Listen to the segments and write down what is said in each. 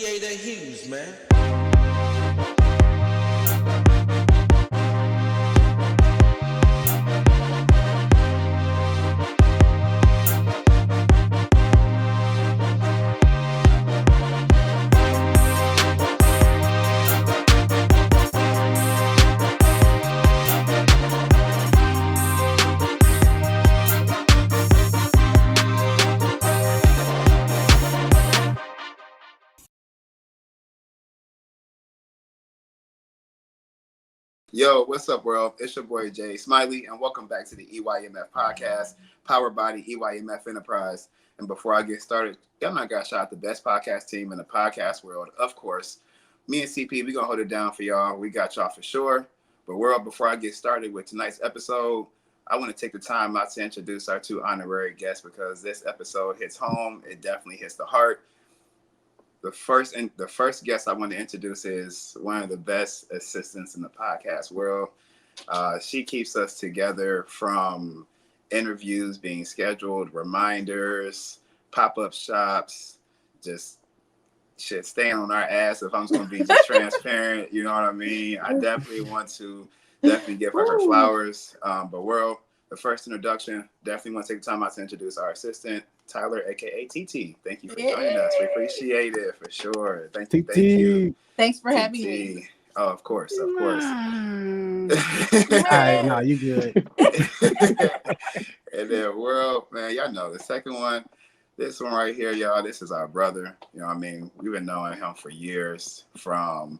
appreciate their hues, man. Yo, what's up, world? It's your boy Jay Smiley, and welcome back to the EYMF podcast, powered by the EYMF Enterprise. And before I get started, y'all not got shout out the best podcast team in the podcast world, of course. Me and CP, we gonna hold it down for y'all. We got y'all for sure. But world, before I get started with tonight's episode, I want to take the time out to introduce our two honorary guests because this episode hits home. It definitely hits the heart. The first guest I want to introduce is one of the best assistants in the podcast world. She keeps us together from interviews being scheduled, reminders, pop-up shops, just shit staying on our ass if I'm going to be just transparent. You know what I mean? I definitely want to give her flowers. But world, the first introduction, definitely want to take the time out to introduce our assistant, Tyler, aka TT. Thank you for joining us. We appreciate it for sure. Thank you. Thanks for having me. Oh, of course. All right, no, you good. And then world, man, y'all know the second one. This one right here, y'all, this is our brother. You know what I mean? We've been knowing him for years, from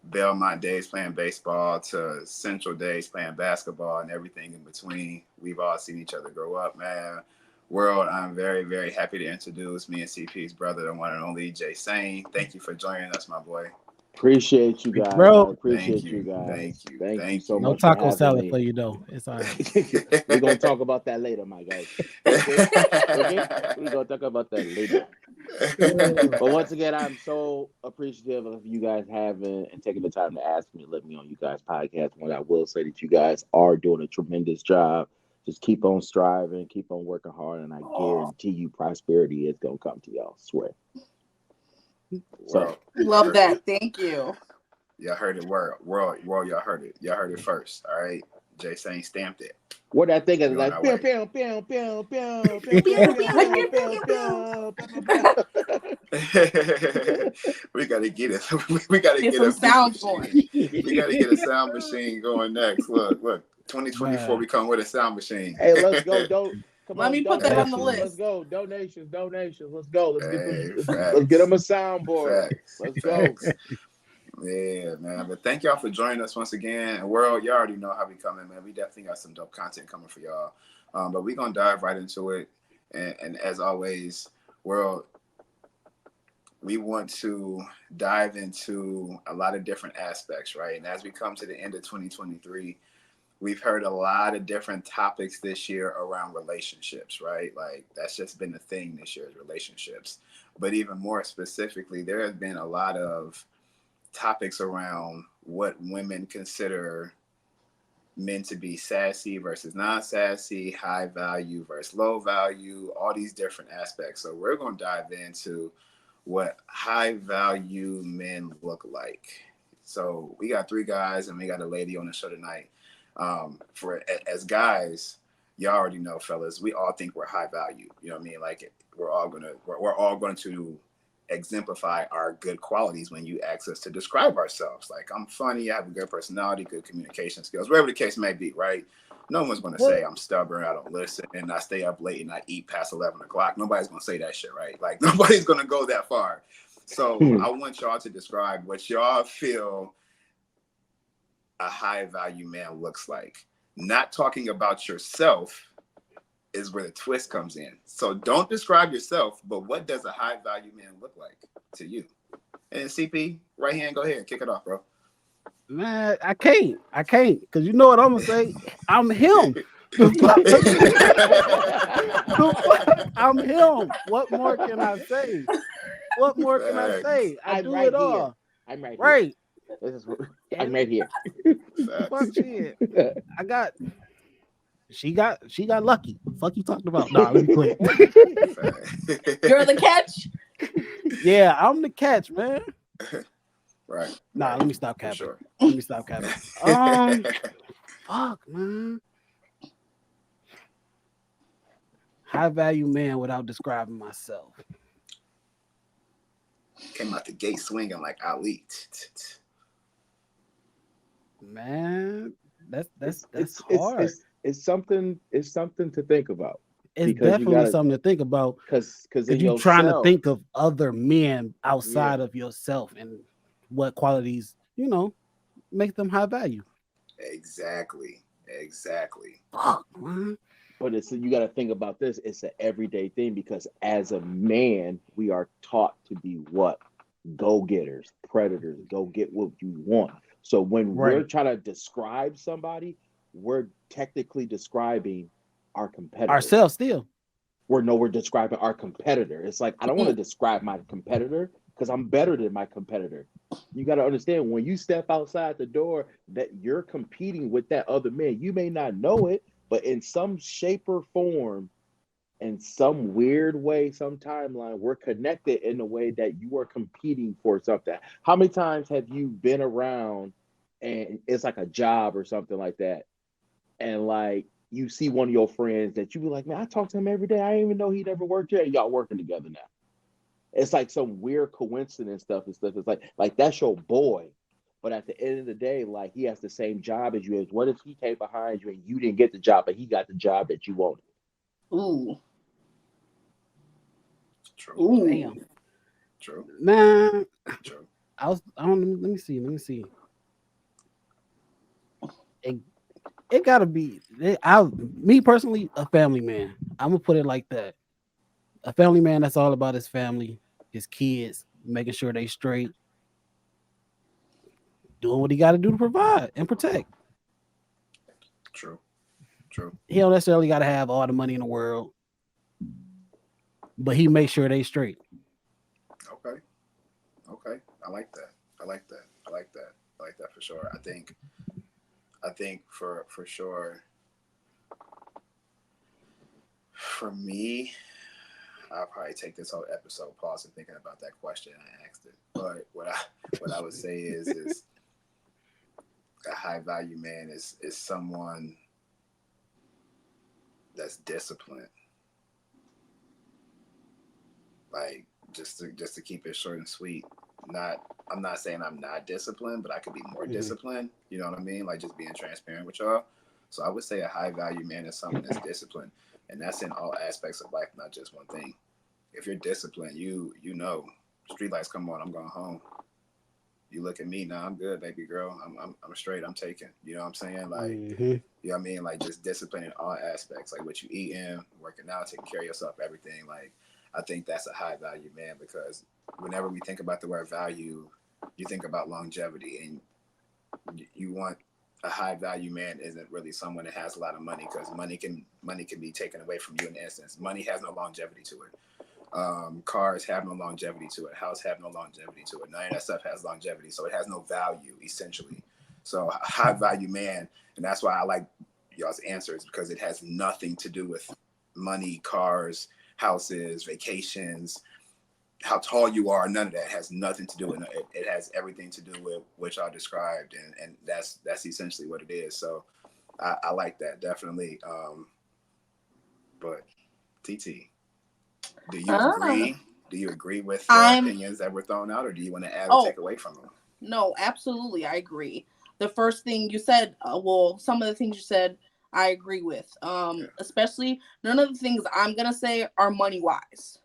Belmont days playing baseball to Central days playing basketball and everything in between. We've all seen each other grow up, man. World, I'm very, very happy to introduce me and CP's brother, the one and only JSain. Thank you for joining us, my boy. Appreciate you guys, bro. Appreciate you guys. Thank you so much. No taco salad for you though. It's all right. We're gonna talk about that later, my guys. Okay? We're gonna talk about that later. But once again, I'm so appreciative of you guys having and taking the time to ask me to let me on you guys' podcast. What I will say that you guys are doing a tremendous job. Just keep on striving, keep on working hard, and I guarantee you prosperity is gonna come to y'all. I swear. So love that. Thank you. Y'all heard it, world, y'all heard it. Y'all heard it first. All right. JSain stamped it. What I think is like we gotta get it. We gotta get a sound going. We gotta get a sound machine going next. Look, 2024 we come with a sound machine. Hey, let's go. Let me put that on the list. Let's go. Donations. Let's go. Let's get them a soundboard. Let's go. Yeah, man. But thank y'all for joining us once again. And world, y'all already know how we coming, man. We definitely got some dope content coming for y'all. But we're gonna dive right into it. And as always, world, we want to dive into a lot of different aspects, right? And as we come to the end of 2023, we've heard a lot of different topics this year around relationships, right? Like that's just been the thing this year is relationships. But even more specifically, there has been a lot of topics around what women consider men to be sassy versus non-sassy, high value versus low value, all these different aspects. So we're going to dive into what high value men look like. So we got three guys and we got a lady on the show tonight. As guys, y'all already know, fellas, we all think we're high value. You know what I mean? Like we're all going to exemplify our good qualities when you ask us to describe ourselves. Like I'm funny, I have a good personality, good communication skills, whatever the case may be, right? No one's going to say I'm stubborn, I don't listen, and I stay up late and I eat past 11 o'clock. Nobody's going to say that shit, right? Like nobody's going to go that far. So I want y'all to describe what y'all feel a high value man looks like. Not talking about yourself is where the twist comes in. So don't describe yourself, but what does a high value man look like to you? And CP, right hand, go ahead, kick it off, bro. Man, I can't, because you know what I'm gonna say. I'm him. I'm him. What more can I say? I do right it all. I'm right here. Right. I'm right here. Fuck shit. She got lucky. Fuck you talking about? Nah, let me quit. You're the catch. Yeah, I'm the catch, man. Right. Nah, right. let me stop For capping. sure. Let me stop capping. Fuck, man. High value man without describing myself. Came out the gate swinging like Ali. Man, that's it's hard. it's something to think about It's because you definitely gotta something to think about because in you're trying to yourself, think of other men outside of yourself and what qualities, make them high value. Exactly. Fuck, man. but it's you got to think about this. It's an everyday thing because as a man, we are taught to be what go-getters, predators, go get what you want. So when we're Right. trying to describe somebody, we're technically describing our competitor. Ourselves still. We're describing our competitor. It's like I don't want to describe my competitor because I'm better than my competitor. You got to understand when you step outside the door that you're competing with that other man. You may not know it, but in some shape or form, in some weird way, some timeline, we're connected in a way that you are competing for something. How many times have you been around and it's like a job or something like that, and like you see one of your friends that you be like, man, I talk to him every day. I didn't even know he'd ever worked here. And y'all working together now. It's like some weird coincidence stuff and stuff. It's like that's your boy. But at the end of the day, like he has the same job as you. What if he came behind you and you didn't get the job, but he got the job that you wanted? Ooh. True. Ooh. Damn. True. Man. True. Let me see. It gotta be me personally, a family man. I'm gonna put it like that. A family man that's all about his family, his kids, making sure they straight, doing what he gotta do to provide and protect. True. He don't necessarily gotta have all the money in the world, but he makes sure they straight. Okay. I like that for sure. I think for sure for me, I'll probably take this whole episode pause and thinking about that question I asked it. But what I would say is a high value man is someone that's disciplined. Like just to keep it short and sweet. I'm not saying I'm not disciplined, but I could be more disciplined. You know what I mean? Like just being transparent with y'all. So I would say a high value man is someone that's disciplined. And that's in all aspects of life, not just one thing. If you're disciplined, you know, street lights come on, I'm going home. You look at me, now I'm good, baby girl. I'm straight, I'm taken. You know what I'm saying? Like, you know what I mean? Like just discipline in all aspects, like what you eating, working out, taking care of yourself, everything. Like I think that's a high value man because whenever we think about the word value, you think about longevity, and you want a high value man isn't really someone that has a lot of money because money can be taken away from you in an instance. Money has no longevity to it. Cars have no longevity to it. House have no longevity to it. None of that stuff has longevity, so it has no value essentially. So a high value man, and that's why I like y'all's answers because it has nothing to do with money, cars, houses, vacations, how tall you are. None of that has nothing to do with it. It has everything to do with what y'all described, and that's essentially what it is. So I like that definitely. But TT, do you agree? Do you agree with the opinions that were thrown out, or do you want to add or take away from them? No, absolutely, I agree. The first thing you said, some of the things you said, I agree with. Especially none of the things I'm gonna say are money wise.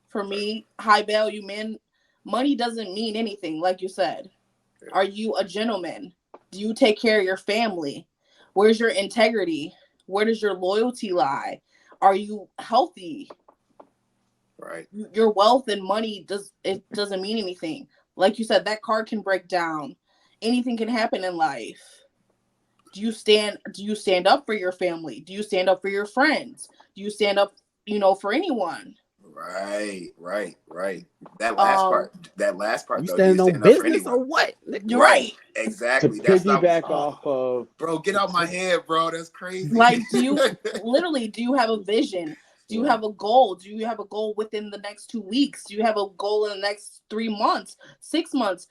For me, high value men, money doesn't mean anything, like you said. Yeah. Are you a gentleman? Do you take care of your family? Where's your integrity? Where does your loyalty lie? Are you healthy? Right. Your wealth and money doesn't mean anything. Like you said, that car can break down. Anything can happen in life. Do you stand up for your family? Do you stand up for your friends? Do you stand up, for anyone? Right. That last part. You though. standing on business or what? You're right. Exactly. To piggyback off of, bro, get out my head, bro. That's crazy. Like, do you have a vision? Do you have a goal? Do you have a goal within the next 2 weeks? Do you have a goal in the next 3 months, 6 months?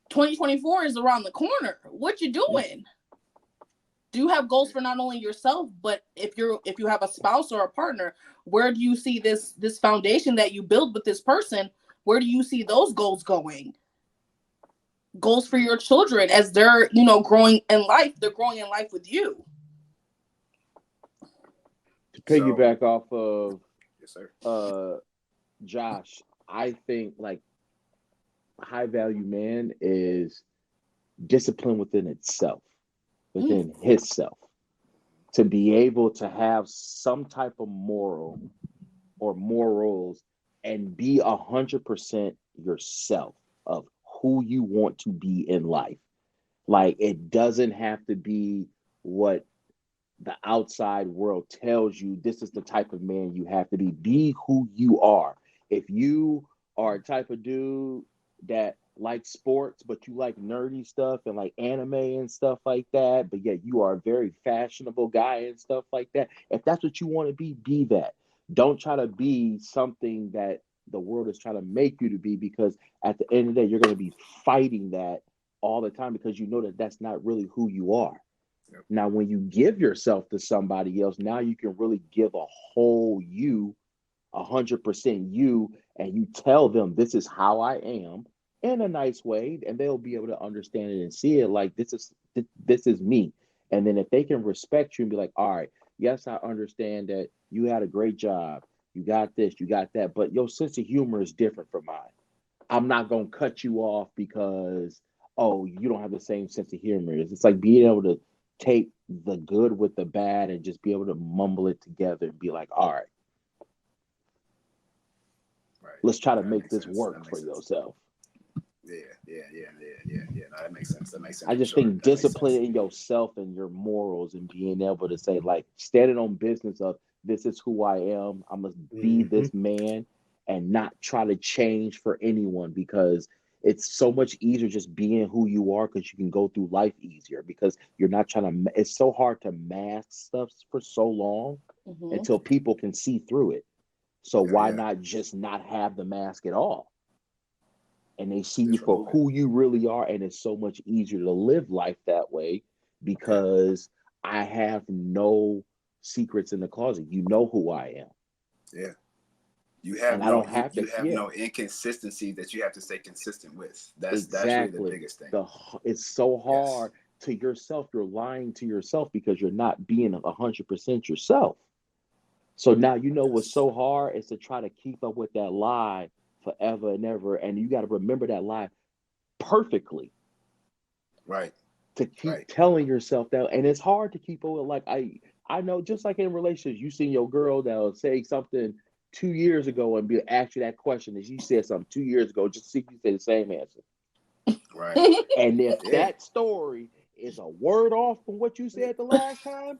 2024 is around the corner. What you doing? Do you have goals for not only yourself, but if you have a spouse or a partner, where do you see this foundation that you build with this person? Where do you see those goals going? Goals for your children as they're, growing in life. They're growing in life with you. To piggyback off of yes, sir. Josh, I think like high value man is discipline within itself, within himself, to be able to have some type of moral or morals and be 100% yourself of who you want to be in life. Like it doesn't have to be what the outside world tells you. This is the type of man you have to be. Be who you are. If you are a type of dude that likes sports, but you like nerdy stuff and like anime and stuff like that, but yet you are a very fashionable guy and stuff like that. If that's what you want to be that. Don't try to be something that the world is trying to make you to be, because at the end of the day, you're going to be fighting that all the time because you know that that's not really who you are. Yep. Now, when you give yourself to somebody else, now you can really give a whole you, 100% you, and you tell them this is how I am in a nice way, and they'll be able to understand it and see it like this is me. And then if they can respect you and be like, all right, yes, I understand that you had a great job, you got this, you got that, but your sense of humor is different from mine. I'm not going to cut you off because, oh, you don't have the same sense of humor. It's like being able to take the good with the bad and just be able to mumble it together and be like, all right, let's try to make this work for yourself. Yeah. No, that makes sense. I just think discipline in yourself and your morals and being able to say, like, standing on business of this is who I am. I must be this man and not try to change for anyone, because it's so much easier just being who you are, because you can go through life easier because you're not trying to. It's so hard to mask stuff for so long until people can see through it. So why not just not have the mask at all? And they see you for who you really are. And it's so much easier to live life that way because I have no secrets in the closet. You know who I am. Yeah. You have no inconsistency that you have to stay consistent with. That's really the biggest thing. It's so hard to yourself. You're lying to yourself because you're not being 100% yourself. So now you know what's so hard is to try to keep up with that lie forever and ever, and you got to remember that lie perfectly. Right. To keep telling yourself that, and it's hard to keep up. Like I know, just like in relationships, you seen your girl that'll say something 2 years ago and ask you that question, and she said something 2 years ago, just to see if you say the same answer. Right. And if that story is a word off from what you said the last time,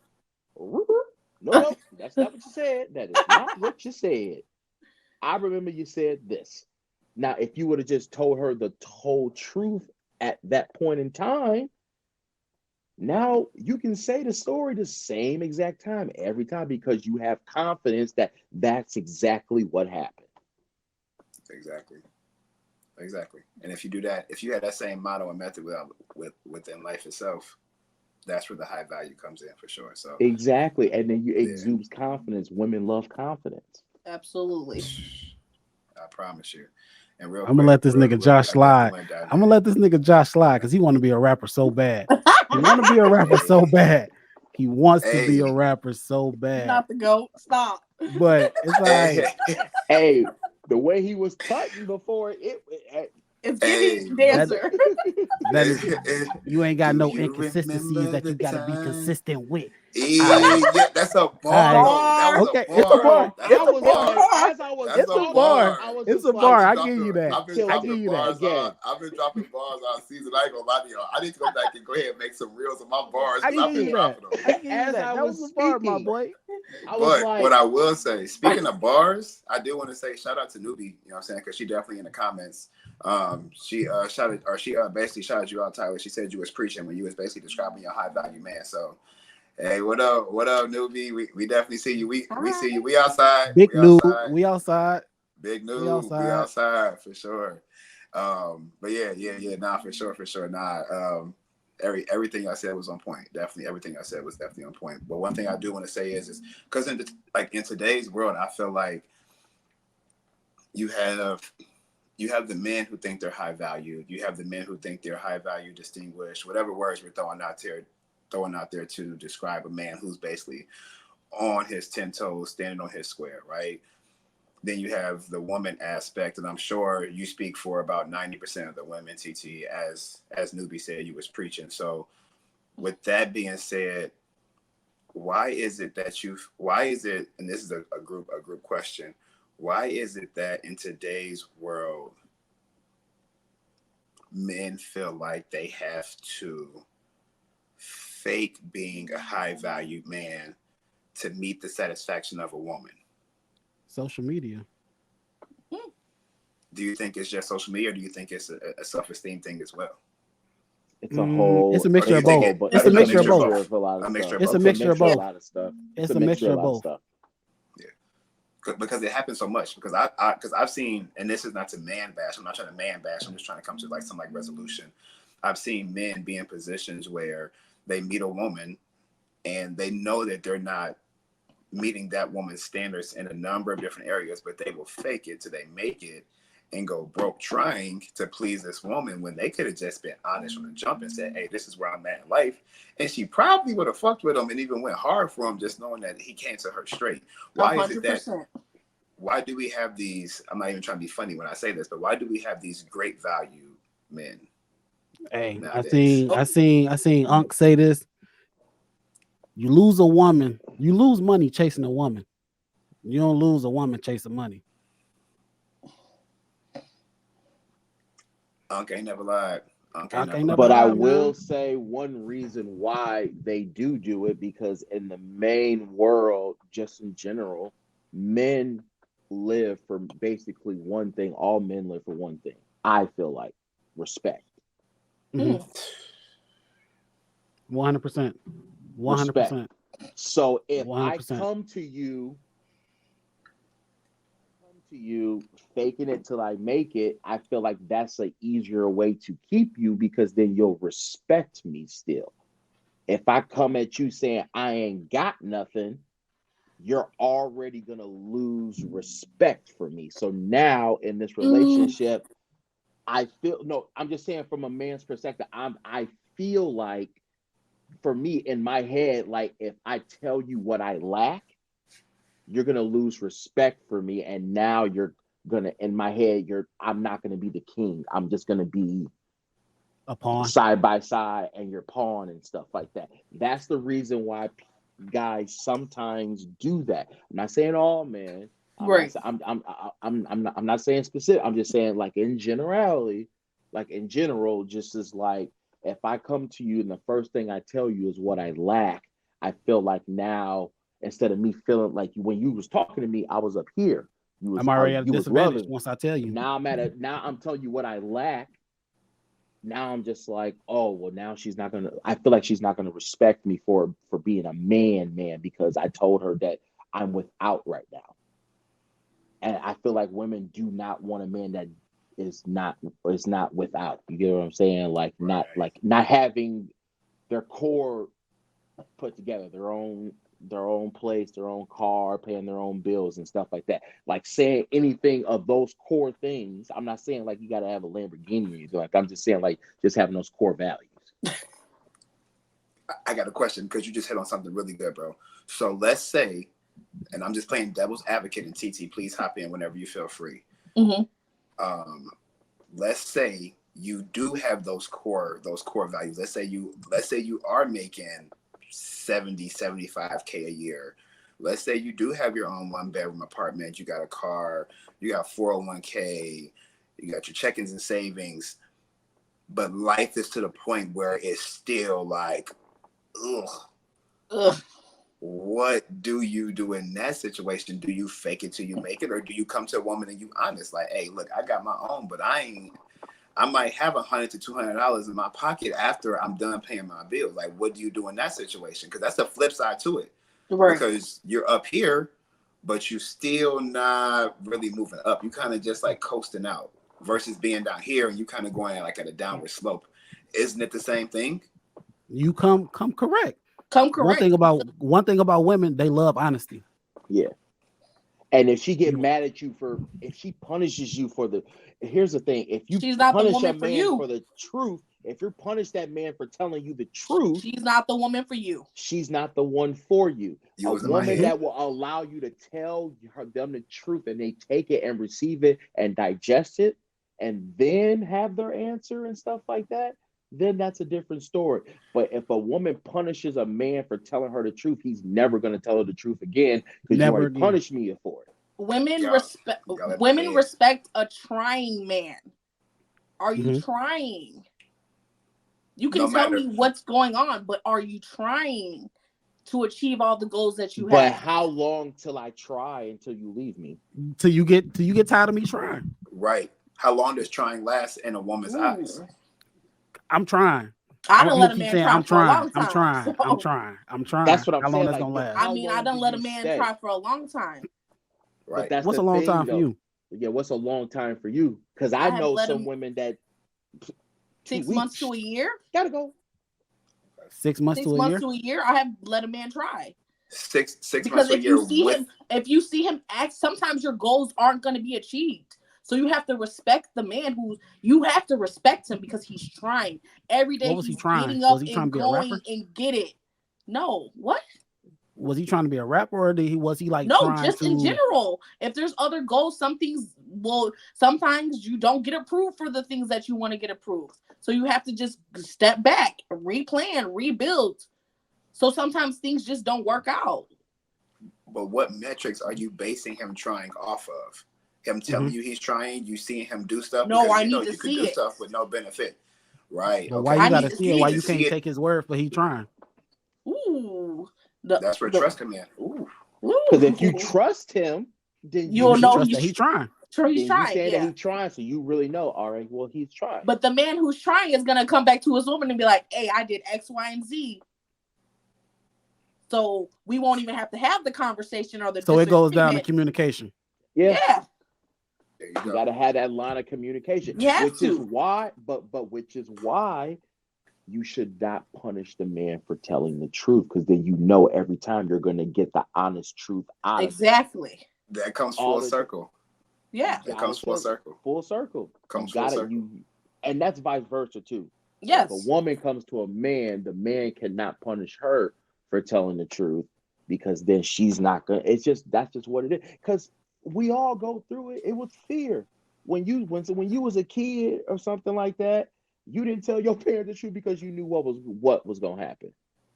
no, that's not what you said. That is not what you said. I remember you said this. Now, if you would have just told her the whole truth at that point in time, now you can say the story the same exact time every time because you have confidence that that's exactly what happened. Exactly. And if you do that, if you had that same motto and method within life itself, that's where the high value comes in for sure. So exactly. And then you exude confidence. Women love confidence. Absolutely. I promise you. And I'm gonna let this nigga Josh slide. I'm gonna let this nigga Josh slide because he want to be a rapper so bad. He want to be a rapper so bad. He wants to be a rapper so bad. Not the GOAT. Stop. But it's like, hey, the way he was cutting before it's giving dancer. That is, you ain't got no inconsistencies that you gotta be consistent with. Yeah, that's a bar. That was okay, a bar. It's a bar. It's a bar. I give you that. I've been dropping bars. I've been dropping bars all season. I ain't gonna lie to y'all. I need to go back and go ahead and make some reels of my bars. I've been dropping them. That was a bar, my boy. But what I will say, speaking of bars, I do want to say shout out to Newbie. You know what I'm saying? Because she definitely in the comments. She basically shouted you out, Tyler. She said you was preaching when you was basically describing your high value man. So Hey, what up? What up, newbie? We definitely see you. We Hi. see you. We outside. Big We noob. outside. We outside. Big We noob. We outside. outside for sure. But yeah. Nah, for sure. Nah. Everything I said was on point. Definitely, everything I said was definitely on point. But one thing I do want to say is because in today's world, I feel like you have the men who think they're high valued. You have the men who think they're high value, distinguished, whatever words we're throwing out there to describe a man who's basically on his 10 toes, standing on his square, right? Then you have the woman aspect, and I'm sure you speak for about 90% of the women, TT, as Newbie said, you was preaching. So with that being said, why is it, and this is a group question, why is it that in today's world men feel like they have to fake being a high valued man to meet the satisfaction of a woman? Social media. Do you think it's just social media, or do you think it's a self-esteem thing as well? It's a whole. It's a mixture of both. But It's a mixture of both. Of a lot of A mixture stuff. of It's a both. mixture of both. A lot of stuff. It's a mixture of both. Stuff. Because it happens so much. Because I've seen, and this is not to man bash. I'm not trying to man bash. I'm just trying to come to like some like resolution. I've seen men be in positions where they meet a woman, and they know that they're not meeting that woman's standards in a number of different areas, but they will fake it till they make it and go broke trying to please this woman when they could have just been honest from the jump and said, hey, this is where I'm at in life. And she probably would have fucked with him and even went hard for him, just knowing that he came to her straight. Why 100%. is it that, why do we have these, I'm not even trying to be funny when I say this, but why do we have these great value men? Hey, nowadays? I seen Unc say this. You lose a woman, you lose money chasing a woman. You don't lose a woman chasing money. Unc ain't never lied. But I will say one reason why they do it, because in the main world, just in general, men live for basically one thing. All men live for one thing. I feel like respect. 100%. 100%. So if 100%. I come to you faking it till I make it, I feel like that's an easier way to keep you, because then you'll respect me still. If I come at you saying I ain't got nothing, you're already gonna lose respect for me. So now in this relationship, I feel, no, I'm just saying from a man's perspective, I feel like, for me in my head, like if I tell you what I lack, you're gonna lose respect for me, and now you're gonna, in my head, I'm not gonna be the king. I'm just gonna be a pawn, side by side, and your pawn and stuff like that. That's the reason why guys sometimes do that. I'm not saying all men. Right. I'm not saying specific. I'm just saying like in generality, like in general, just as like if I come to you and the first thing I tell you is what I lack, I feel like now, instead of me feeling like when you was talking to me, I was up here. I'm already at a disadvantage once I tell you. Now I'm telling you what I lack. Now I'm just like, oh, well, now I feel like she's not gonna respect me for being a man, because I told her that I'm without right now. And I feel like women do not want a man that is not without. You get what I'm saying? Like not having their core put together, their own place, their own car, paying their own bills and stuff like that. Like saying anything of those core things. I'm not saying like you got to have a Lamborghini or anything. Like I'm just saying like just having those core values. I got a question, because you just hit on something really good, bro. So let's say, and I'm just playing devil's advocate, and TT, please hop in whenever you feel free. Let's say you do have those core values. Let's say you are making 75K a year. Let's say you do have your own 1-bedroom apartment. You got a car. You got 401k. You got your check-ins and savings. But life is to the point where it's still like, ugh. What do you do in that situation? Do you fake it till you make it, or do you come to a woman and you honest, like, hey, look, I got my own, but I I might have $100 to $200 in my pocket after I'm done paying my bills. Like, what do you do in that situation? Because that's the flip side to it. Right. Because you're up here, but you still not really moving up. You kind of just like coasting out versus being down here and you kind of going like at a downward slope. Isn't it the same thing? You come correct. Come correct. One thing about women, they love honesty. Yeah. And if she get mad at you if she punishes you here's the thing, if you she's not the punish woman a for man you. for the truth, if you punish that man for telling you the truth, she's not the woman for you. She's not the one for you. You A was in my woman head. that will allow you to tell them the truth and they take it and receive it and digest it and then have their answer and stuff like that, then that's a different story. But if a woman punishes a man for telling her the truth, he's never going to tell her the truth again because you already punished me for it. Women y'all respect a trying man. Are you Mm-hmm. trying? You can tell me what's going on, but are you trying to achieve all the goals that you have? But how long till I try until you leave me? Till you get tired of me trying. Right. How long does trying last in a woman's eyes? I'm trying. I don't let a man try for a long time. I'm trying. That's what I'm saying. How long that's gonna last? I mean, I don't let a man try for a long time. Right. But that's what's a long time for you? Yeah, what's a long time for you? Because I know some women that 6 months to a year. Gotta go. 6 months to a year. I have let a man try. Six because months to a year. If you see him act, sometimes your goals aren't going to be achieved. So you have to respect the man you have to respect him because he's trying every day. What was he trying? Getting up was he trying and to be a going rapper? and get it. No, what? Was he trying to be a rapper or was he like in general? If there's other goals, sometimes you don't get approved for the things that you want to get approved. So you have to just step back, replan, rebuild. So sometimes things just don't work out. But what metrics are you basing him trying off of? Him telling you he's trying, you seeing him do stuff? No, because I need to you see can do it. stuff with no benefit. Right. But okay. why you gotta see it? Why you can't take his word for he trying? Ooh. That's where trust comes in. Ooh. Because if you trust him, then you'll know that he's trying. Sure, he's trying. You saying that he's trying, so you really know. All right, well, he's trying. But the man who's trying is gonna come back to his woman and be like, "Hey, I did X, Y, and Z." So we won't even have to have the conversation or the. So it goes down to communication. Yeah. You gotta have that line of communication. Is why, which is why you should not punish the man for telling the truth, because then you know every time you're gonna get the honest truth out of it. Exactly. That comes full circle. Yeah. It comes full circle. Full circle. Comes full circle. And that's vice versa too. Yes. If a woman comes to a man, the man cannot punish her for telling the truth, because then she's not gonna. That's just what it is. Because we all go through it. It was fear. When you was a kid or something like that, you didn't tell your parents the truth because you knew what was gonna happen.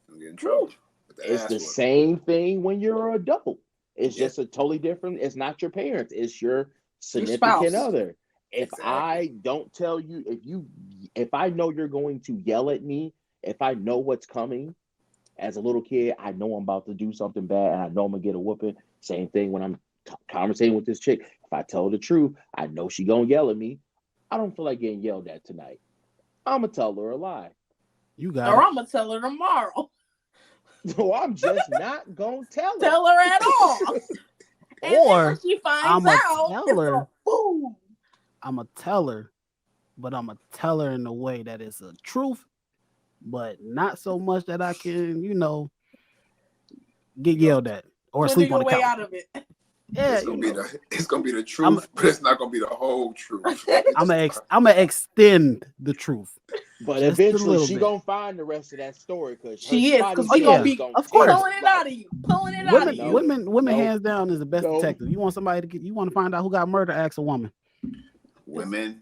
I'm getting in trouble. It's the same thing when you're an adult. It's just a totally different. It's not your parents. It's your significant other. If I don't tell you, if I know you're going to yell at me, if I know what's coming, as a little kid, I know I'm about to do something bad and I know I'm gonna get a whooping. Same thing when I'm conversating with this chick. If I tell her the truth, I know she gonna yell at me. I don't feel like getting yelled at tonight. I'm gonna tell her a lie. I'm gonna tell her tomorrow. No, I'm just not gonna tell her. Tell her at all. Or she finds I'm gonna out, tell her. Boom. I'm gonna tell her, but I'm gonna tell her in a way that is a truth, but not so much that I can, get yelled at or sleep on the couch. Out of it. Yeah, it's gonna be the truth, but it's not gonna be the whole truth. I'm gonna extend the truth. But eventually she gonna find the rest of that story, because she is, because we gonna be of course pulling it out of you, out of you. Women hands down is the best detective. You want to find out who got murdered, ask a woman. Women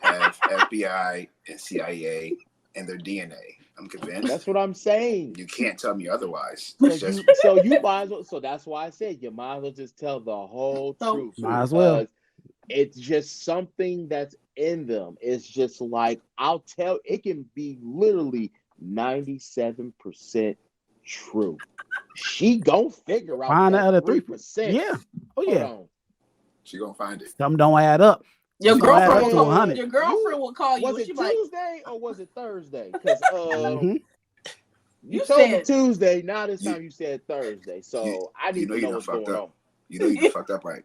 have FBI and CIA and their DNA. I'm convinced. That's what I'm saying. You can't tell me otherwise. So you might as well. So that's why I said you might as well just tell the whole truth. Might as well. It's just something that's in them. It's just like, it can be literally 97% true. She gonna figure out find that other 3%. Yeah. Oh yeah. She gonna find it. Some don't add up. Your You gonna add girlfriend up will to call. 100. Your girlfriend will call you. Was And it she like, Tuesday or was it Thursday? Because Mhm. you You told me said- Tuesday. Now this You- time you said Thursday. you So I need to you know done what's fucked going up. on. You know you done fucked up, right?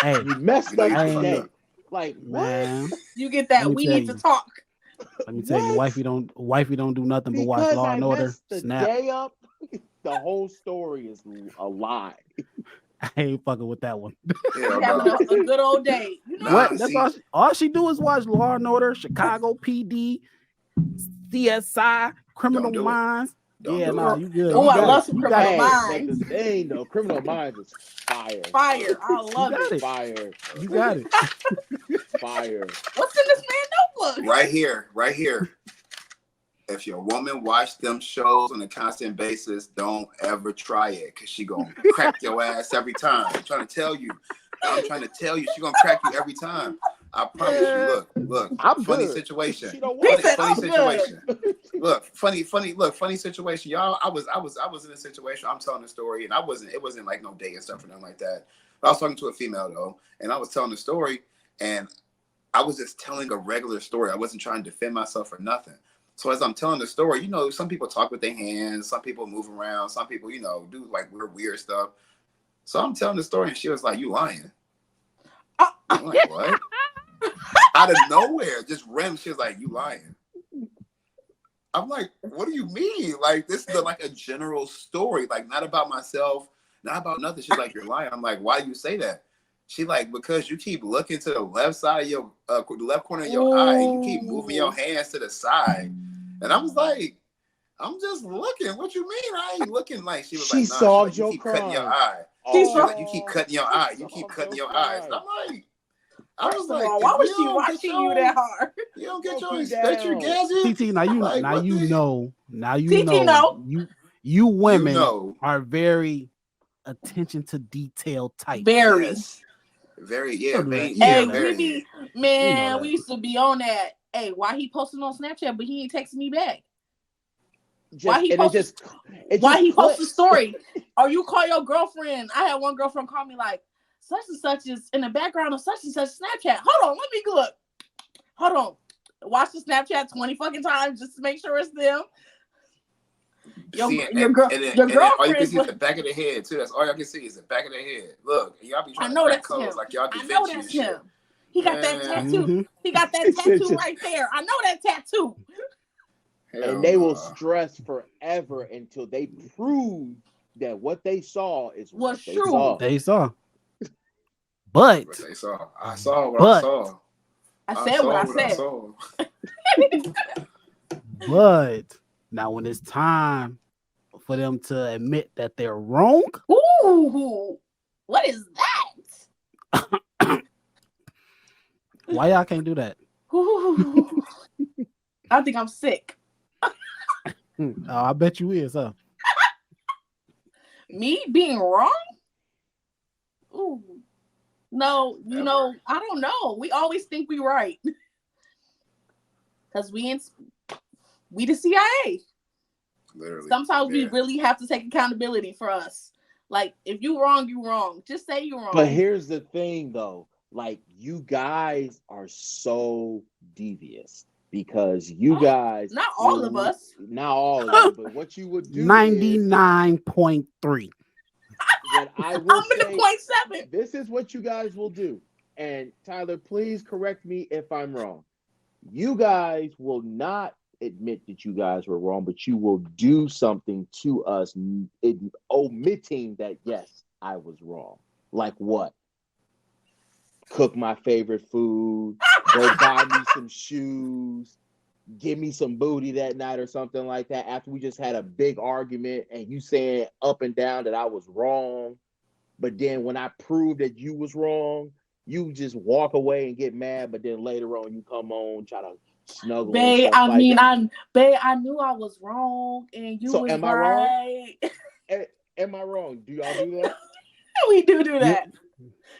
Hey, You messed You know up you done fucked today. up. Like what? man, you get Let that. me We tell need to you. talk. let me tell you, What? wifey don't do nothing but watch Because Law I and Order. messed the Snap. day up. The whole story is a lie. I ain't fucking with that one. Hell We having no. a good old day. You know, Nah, What? That's see, all she do is watch Law and Order, Chicago PD, CSI, Criminal Don't do it. Minds. Don't Yeah, do nah, it. you good. Don't oh, You I do got love it. some You Criminal got it. But Minds. the thing though, Criminal Minds is fire. Fire. I You love got it. it. Fire. You got it. Fire. What's in this man notebook? Right here. If your woman watch them shows on a constant basis, don't ever try it, because she gonna crack your ass every time. I'm trying to tell you. She gonna crack you every time. I promise you. Look. I'm Funny good. situation. She don't He want said, Funny "I'm situation. Look, funny situation. Y'all, I was in a situation. I'm telling the story, and it wasn't like no day and stuff or nothing like that. I was talking to a female though, and I was telling the story, and I was just telling a regular story. I wasn't trying to defend myself or nothing. So as I'm telling the story, some people talk with their hands, some people move around, some people, do like weird stuff. So I'm telling the story, and she was like, "You lying?" I'm like, "What?" Out of nowhere, just random. She was like, "You lying?" I'm like, "What do you mean? Like, this is like a general story, like not about myself, not about nothing." She's like, "You're lying." I'm like, "Why do you say that?" She like, "Because you keep looking to the left side of your the left corner of your eye, and you keep moving your hands to the side." And I was like, "I'm just looking. What you mean? I ain't looking." Like she was She like, "Nah." solved She's like, "You your keep cutting your crime. eye." She's She's like, "You keep cutting your eye. You keep cutting your eyes." And I'm like, I was First of like, all, if why you was she don't get watching you that hard? you don't get your Broke you inspector down. gadget. TT, now you Like, now what you the- know. Now you TT know. know. You women know. are very attention to detail type. Very. Yes. Very, You yeah, know that. very, You yeah, Hey, know that. very. we be You know that. we used to be on that. Hey, why he posting on Snapchat, but he ain't texting me back? Why he post a story? Or you call your girlfriend? I had one girlfriend call me like, such and such is in the background of such and such Snapchat. Hold on, let me look. Hold on. Watch the Snapchat 20 fucking times just to make sure it's them. Your girlfriend. All you can see is the back of the head too. That's all y'all can see is the back of the head. Look, y'all be trying to crack codes like y'all Da Vinci and shit. He got that tattoo. Mm-hmm. He got that tattoo right there. I know that tattoo. And they will stress forever until they prove that what they saw is what Was they true. saw. They saw. But What they saw. I saw what I saw. I said what I said. saw. But now when it's time for them to admit that they're wrong, Ooh, what is that? why y'all can't do that? Ooh. I think I'm sick. Oh, I bet you is, huh? Me being wrong? Ooh. No, I don't know. We always think we right. Because we the CIA. Literally. Sometimes we really have to take accountability for us. Like, if you wrong, you wrong. Just say you wrong. But here's the thing, though. Like, you guys are so devious because you guys... Not all of us. Not all of you, but what you would do 99.3. What I will say, 0.7. this is what you guys will do. And Tyler, please correct me if I'm wrong. You guys will not admit that you guys were wrong, but you will do something to us, omitting that, yes, I was wrong. Like what? Cook my favorite food, go buy me some shoes, give me some booty that night or something like that after we just had a big argument and you saying up and down that I was wrong. But then when I prove that you was wrong, you just walk away and get mad, but then later on you come on, try to snuggle. Babe, I knew I was wrong and you was am I right. wrong? Am I wrong? Do y'all do that? We do that.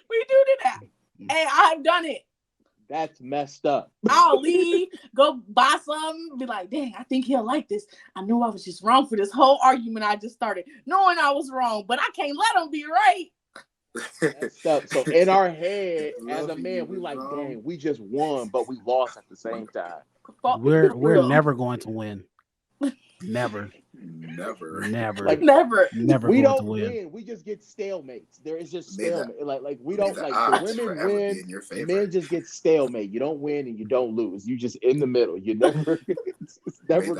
We do that. Hey, I've done it. That's messed up. I'll leave, go buy something, be like, dang, I think he'll like this. I knew I was just wrong for this whole argument I just started, knowing I was wrong, but I can't let him be right. So in our head, as a Loving man, you we was like, wrong. dang, we just won, but we lost at the same time. We're never going to win. Never. Never. Like Never. we going to don't win. win. We just get stalemates. There is just May the- stalemate. Like we May don't the like the odds women forever be win. in your favor. Men just get stalemate. You don't win and you don't lose. You just in the middle. You never. It's never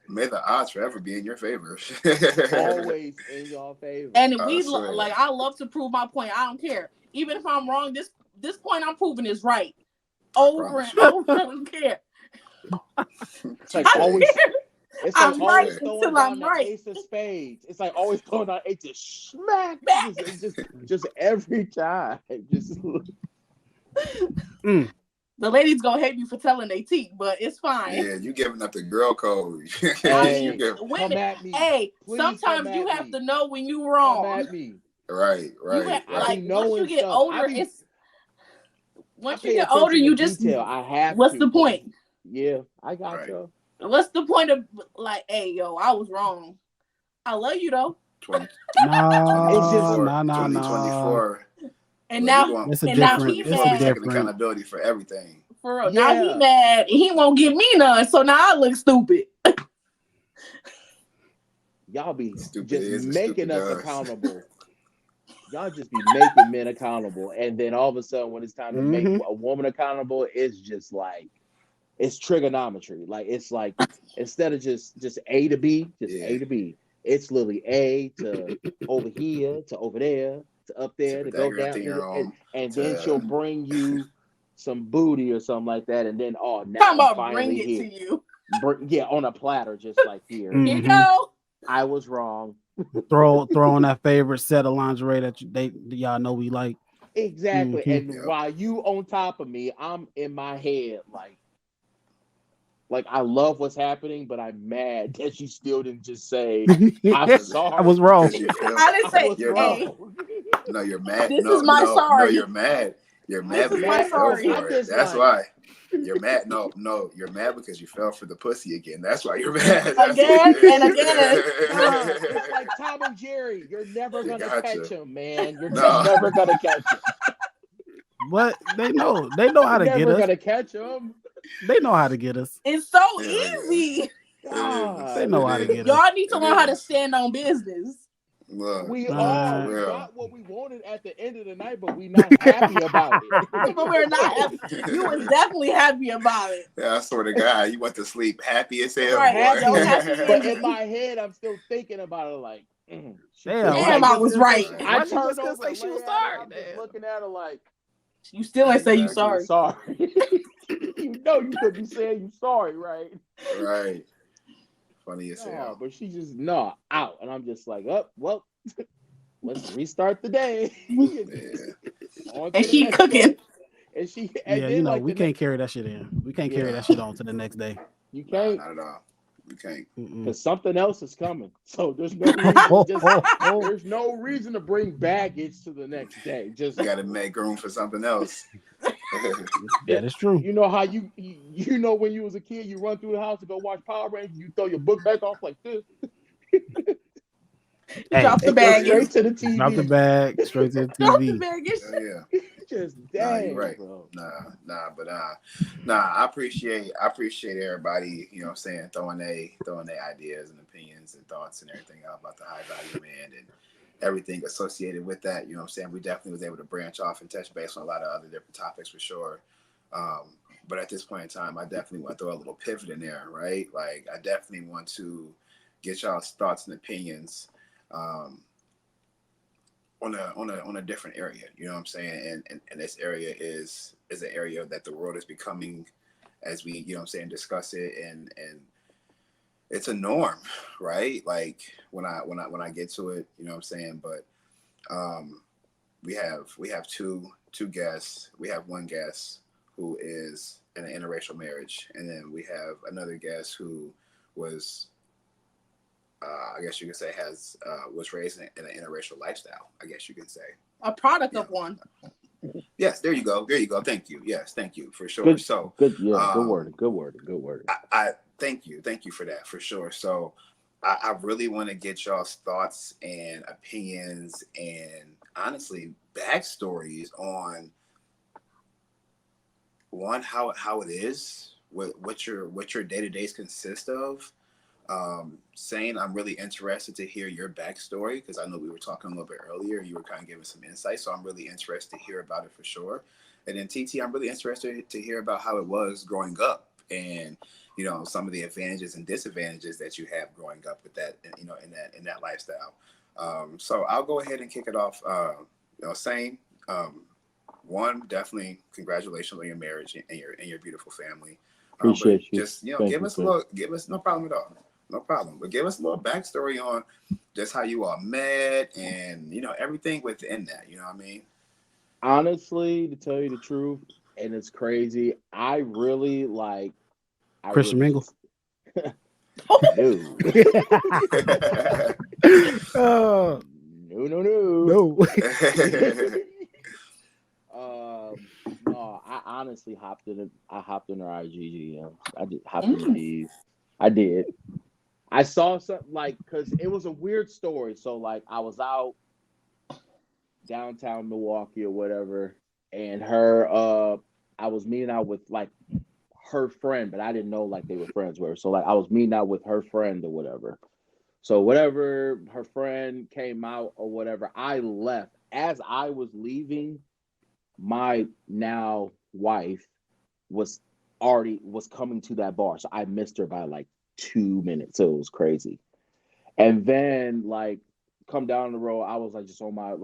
May the odds forever be in your favor. always in your favor. And I we swear. like I love to prove my point. I don't care. Even if I'm wrong, this point I'm proving is right. Over and over. I don't care. It's like always. It's like I'm always right throwing until down I'm the right. ace of spades. It's like always throwing down ace of smack. Just every time. Just The ladies gonna hate me for telling they teeth, but it's fine. Yeah, you giving up the girl code. Hey, come Women, at me. hey, Please sometimes come you at have me. to know when you Come wrong. at me. Right. Like I be once knowing you get stuff. older, I once pay you get attention older, to you just detail. I have what's to. the point? Yeah, I got Right. you. What's the point of like, hey, yo, I was wrong. I love you though. 2024. And Well, now, It's a and now different. he It's a mad. taking different. accountability for everything. For real. Now he mad and he won't give me none. So now I look stupid. Y'all be Stupid just is and making stupid us does. accountable. Y'all just be making men accountable, and then all of a sudden, when it's time to make a woman accountable, it's just like it's trigonometry. Like it's like instead of just A to B, A to B. It's literally A to over here to over there to up there to go down, and then she'll bring you some booty or something like that, and then now I'm finally bring it here. to you. On a platter, just like here. Here you go. I was wrong. Throw on that favorite set of lingerie that y'all know we like. Exactly. And while you on top of me, I'm in my head like I love what's happening, but I'm mad that you still didn't just say I'm sorry. I was wrong. I didn't say you're wrong. No, you're mad. This is my sorry. No, you're mad. You're mad This is because my you fell sorry. for it. That's why. You're mad. No, you're mad because you fell for the pussy again. That's why you're mad. Again and again. It's like Tom and Jerry. You're never gonna catch him, man. You're never gonna catch him. But they know how to get us. Never gonna catch him. They know how to get us. It's so easy. God. They know how to get us. Y'all need to learn how to stand on business. Look, we got what we wanted at the end of the night, but we're not happy about it. But we're not happy. You was definitely happy about it. Yeah, I swear to God, you went to sleep happy as hell. Right, happy. But in my head, I'm still thinking about it like, damn, I was right. I turned over say she was I'm sorry. just looking at her like, you still ain't say you sorry. Sorry. You know you could be saying you sorry, right? Right. Funny as hell. But she just out, and I'm just like, well, let's restart the day. And she cooking. And she, we can't carry that shit in. We can't carry that shit on to the next day. You can't. Not at all. You can't. Because something else is coming. So there's no reason. There's no reason to bring baggage to the next day. Just got to make room for something else. That is true. You know how you know when you was a kid, you run through the house to go watch Power Rangers, you throw your book back off like this. Drop the bag straight to the TV. Drop the bag straight to the TV. Drop the baggage. Yeah. Just dang, you're right, bro. I appreciate everybody, throwing their ideas and opinions and thoughts and everything out about the high value man and everything associated with that. We definitely was able to branch off and touch base on a lot of other different topics for sure. But at this point in time, I definitely want to throw a little pivot in there, right? Like I definitely want to get y'all's thoughts and opinions on a different area, you know what I'm saying? And this area is an area that the world is becoming as we, discuss it and it's a norm, right? Like when I get to it, you know what I'm saying? But we have two guests. We have one guest who is in an interracial marriage, and then we have another guest who was I guess you could say was raised in an interracial lifestyle. I guess you can say a product of one. Yes, there you go. Thank you. Yes, thank you for sure. Good, so good, yeah, good word. I thank you for that for sure. So I really want to get y'all's thoughts and opinions and honestly backstories on one how it is, what your day-to-days consist of. Saying I'm really interested to hear your backstory because I know we were talking a little bit earlier. You were kind of giving some insight, so I'm really interested to hear about it for sure. And then TT, I'm really interested to hear about how it was growing up, and some of the advantages and disadvantages that you have growing up with that, in that lifestyle. So I'll go ahead and kick it off. Saying, one, definitely congratulations on your marriage and your beautiful family. Appreciate you. Just give us a little, no problem at all. No problem. But give us a little backstory on just how you all met and everything within that. You know what I mean? Honestly, to tell you the truth, and it's crazy, I really Christian Mingle. No. Oh, No. No, I honestly hopped in her IGGM. I just hopped in these. I did. I saw something because it was a weird story. So I was out downtown Milwaukee or whatever, and I was meeting out with her friend, but I didn't know they were friends with her. So I was meeting out with her friend or whatever. So whatever, her friend came out or whatever, I left. As I was leaving, my now wife was coming to that bar. So I missed her by 2 minutes. So it was crazy. And then come down the road, I was just on my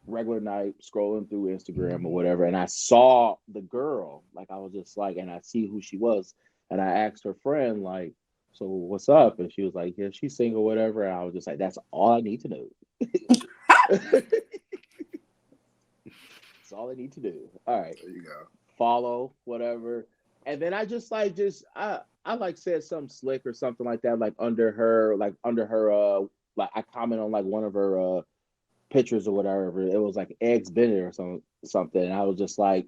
regular night scrolling through Instagram or whatever. And I saw the girl, I was just and I see who she was. And I asked her friend, so what's up? And she was like, yeah, she's single, whatever. And I was just that's all I need to know. That's all I need to do. All right. There you go. Follow, whatever. And then I just I said something slick or something like that, under her I comment on one of her pictures or whatever. It was Eggs Bennett or something. And I was just see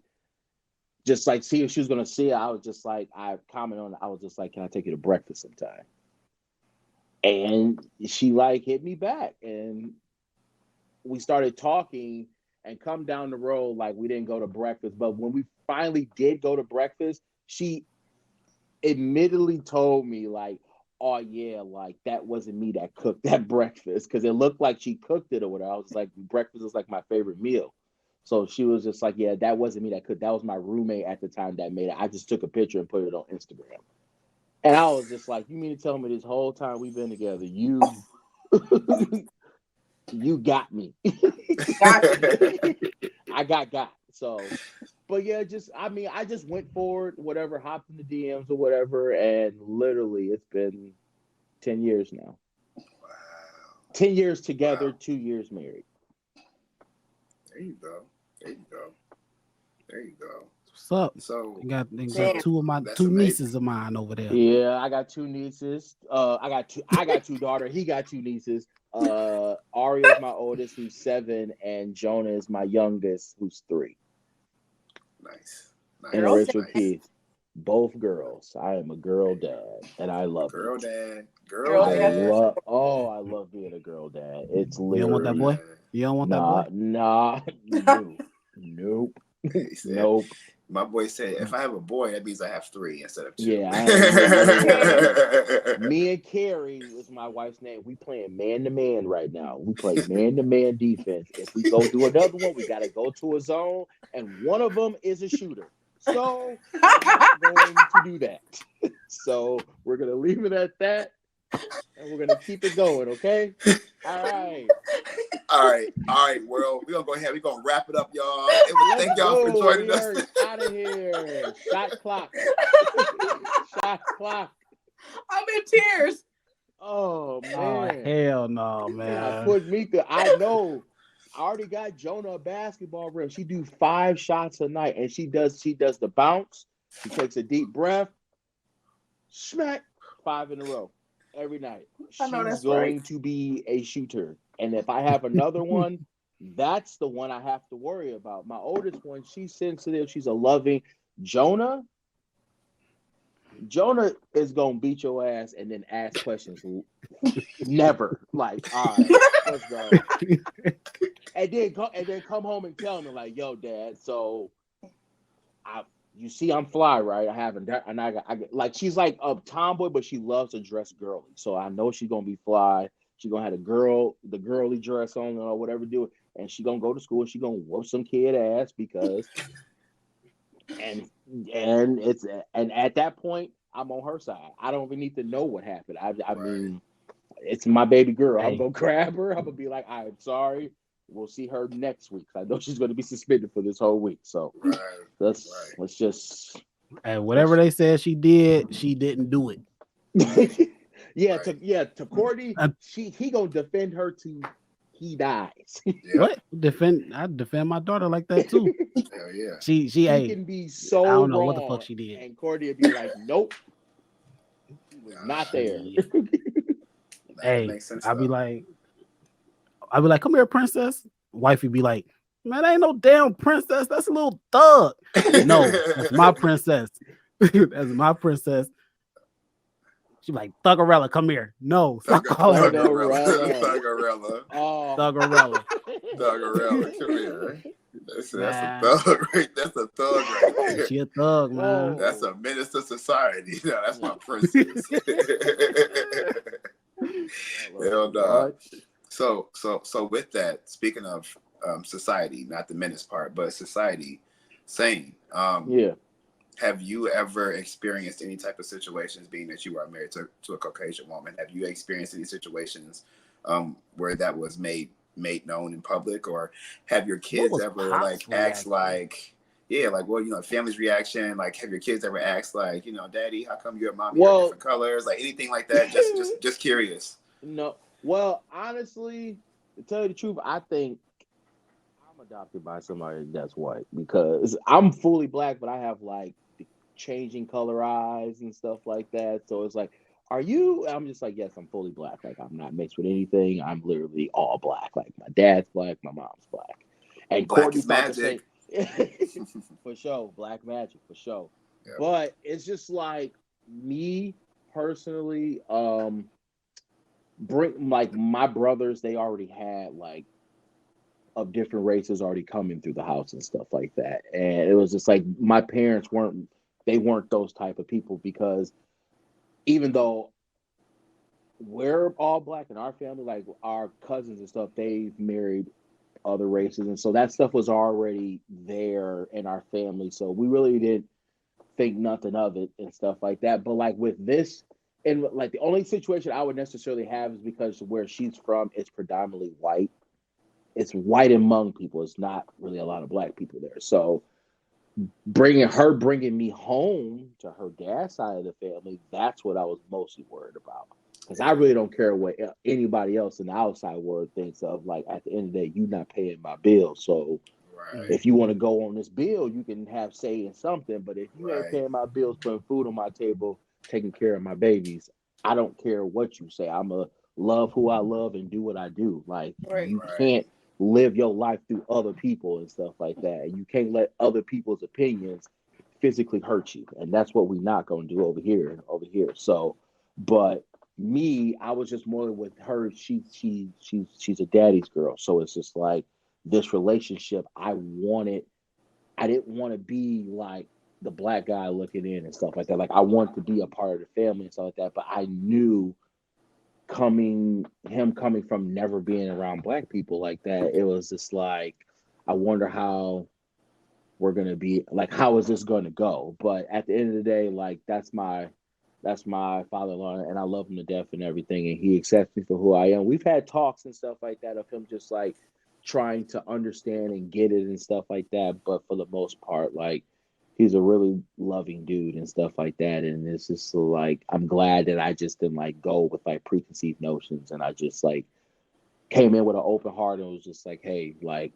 if she was gonna see it. I was just I comment on it. I was just can I take you to breakfast sometime? And she hit me back, and we started talking and come down the road. We didn't go to breakfast, but when we finally did go to breakfast, she admittedly told me oh yeah, that wasn't me that cooked that breakfast, because it looked like she cooked it or whatever. I was breakfast is my favorite meal. So she was just yeah, that wasn't me that cooked. That was my roommate at the time that made it. I just took a picture and put it on Instagram. And I was just you mean to tell me this whole time we've been together, you you got me. I got. So, but yeah, I just went forward, whatever, hopped in the DMs or whatever, and literally it's been 10 years now. Wow. 10 years together, 2 years married. There you go. What's up? So they got two nieces of mine over there. Yeah, I got 2 nieces. I got 2 daughters. He got 2 nieces. Aria's my oldest, who's 7, and Jonah is my youngest, who's 3. Nice. And Rachel Keith, both girls. I am a girl dad, and I love girl it. Dad. I love being a girl dad. It's literally. You don't want that boy? You don't want that boy? Nah. Nope. Nope. My boy said, if I have a boy, that means I have 3 instead of 2. Yeah. Me and Carrie is my wife's name. We playing man-to-man right now. We play man-to-man defense. If we go do another one, we got to go to a zone, and one of them is a shooter. So we're not going to do that. So we're going to leave it at that, and we're going to keep it going, okay? All right. World. We're going to go ahead. We're going to wrap it up, y'all. Thank y'all for joining us. Out of here. Shot clock. I'm in tears. Oh, man. Oh, hell no, man. I know. I already got Jonah a basketball rim. She do 5 shots a night, and she does the bounce. She takes a deep breath. Smack. 5 in a row. Every night. She's going to be a shooter. And if I have another one, that's the one I have to worry about. My oldest one, she's sensitive. She's a loving. Jonah is going to beat your ass and then ask questions. Never. All right, let's go. and then come home and tell me like, yo, Dad, so you see I'm fly, right? I haven't, and like she's like a tomboy, but she loves to dress girly. So I know she's gonna be fly. She's gonna have the girly dress on or whatever do it, and she's gonna go to school and she's gonna whoop some kid ass because and and at that point I'm on her side. I don't even need to know what happened. I mean, it's my baby girl. I'm gonna grab her. I'm gonna be like, I'm sorry. We'll see her next week. I know she's gonna be suspended for this whole week. So let's just and whatever they said she did, she didn't do it. to Courtney, he gonna defend her till he dies. What I defend my daughter like that too. Hell yeah. She can be so I don't know wrong, what the fuck she did, and Courtney would be like, nope, not there. Hey, I'd be like, come here, princess. Wifey be like, man, that ain't no damn princess. That's a little thug. No, that's my princess. That's my princess. She like, Thuggerella, come here. No, stop calling her Thuggerella. Oh. Thuggerella, come here. That's a thug, right? That's a thug right there. She a thug, man. That's a menace to society. No, that's my princess. Hell no. So with that, speaking of society, not the menace part, but society, Sain, have you ever experienced any type of situations, being that you are married to a Caucasian woman? Have you experienced any situations where that was made known in public, or have your kids ever asked family's reaction? Like, have your kids ever asked like, Daddy, how come you and Mommy are different colors? Like anything like that? Just curious. No. Well, honestly, to tell you the truth, I think I'm adopted by somebody that's white because I'm fully black, but I have like changing color eyes and stuff like that. So it's like, are you? I'm just like, yes, I'm fully black. Like, I'm not mixed with anything. I'm literally all black. Like, my dad's black, my mom's black. And black is magic. For sure. Black magic, for sure. Yeah. But it's just like me personally, bring like my brothers, they already had like of different races already coming through the house and stuff like that. And it was just like my parents weren't those type of people, because even though we're all black in our family, like our cousins and stuff, they've married other races, and so that stuff was already there in our family, so we really didn't think nothing of it and stuff like that. But like with this, and like the only situation I would necessarily have is because where she's from, it's predominantly white. It's white and Hmong people. It's not really a lot of black people there. So bringing me home to her dad's side of the family, that's what I was mostly worried about. Because I really don't care what anybody else in the outside world thinks of. Like, at the end of the day, you're not paying my bill. So if you want to go on this bill, you can have say in something. But if you ain't paying my bills, putting food on my table, taking care of my babies, I don't care what you say. I'm a love who I love and do what I do. Like, you can't live your life through other people and stuff like that. And you can't let other people's opinions physically hurt you. And that's what we're not going to do over here. So, but me, I was just more with her. She's a daddy's girl. So it's just like this relationship. I didn't want to be like the black guy looking in and stuff like that. Like, I want to be a part of the family and stuff like that. But I knew coming from never being around black people like that, it was just like, I wonder how we're going to be, like, how is this going to go? But at the end of the day, like, that's my father-in-law, and I love him to death and everything, and he accepts me for who I am. We've had talks and stuff like that of him just like trying to understand and get it and stuff like that. But for the most part, like, he's a really loving dude and stuff like that. And it's just like, I'm glad that I just didn't like go with like preconceived notions, and I just like came in with an open heart and was just like, hey, like,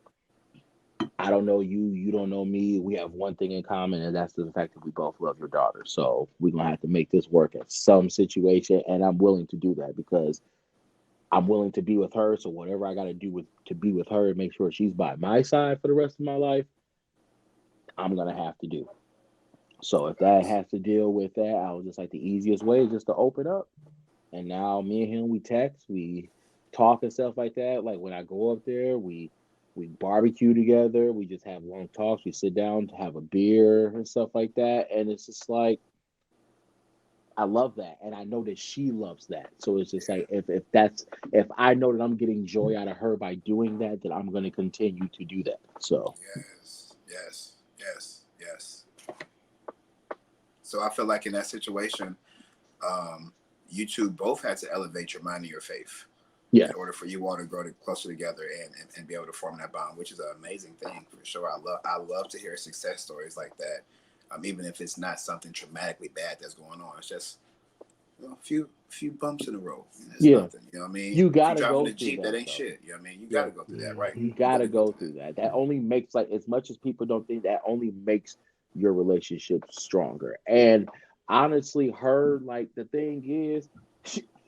I don't know you, you don't know me. We have one thing in common, and that's the fact that we both love your daughter. So we're gonna have to make this work at some situation, and I'm willing to do that because I'm willing to be with her. So whatever I got to do to be with her and make sure she's by my side for the rest of my life, I'm gonna have to do. So if that has to deal with that, I was just like, the easiest way is just to open up. And now me and him, we text, we talk and stuff like that. Like, when I go up there, we We barbecue together. We just have long talks. We sit down to have a beer and stuff like that. And it's just like, I love that. And I know that she loves that. So it's just like, if I know that I'm getting joy out of her by doing that, then I'm going to continue to do that. So, yes. So I feel like in that situation, you two both had to elevate your mind and your faith in order for you all to grow closer together and be able to form that bond, which is an amazing thing for sure. I love to hear success stories like that, even if it's not something traumatically bad that's going on. It's just a few bumps in the road. And it's nothing. You know what I mean? You got to if you're go driving a through Jeep, that ain't though. shit. You know what I mean? You got to go through that, right? You got to go through that. That only makes, like, as much as people don't think, that only makes your relationship stronger. And honestly, her, like, the thing is,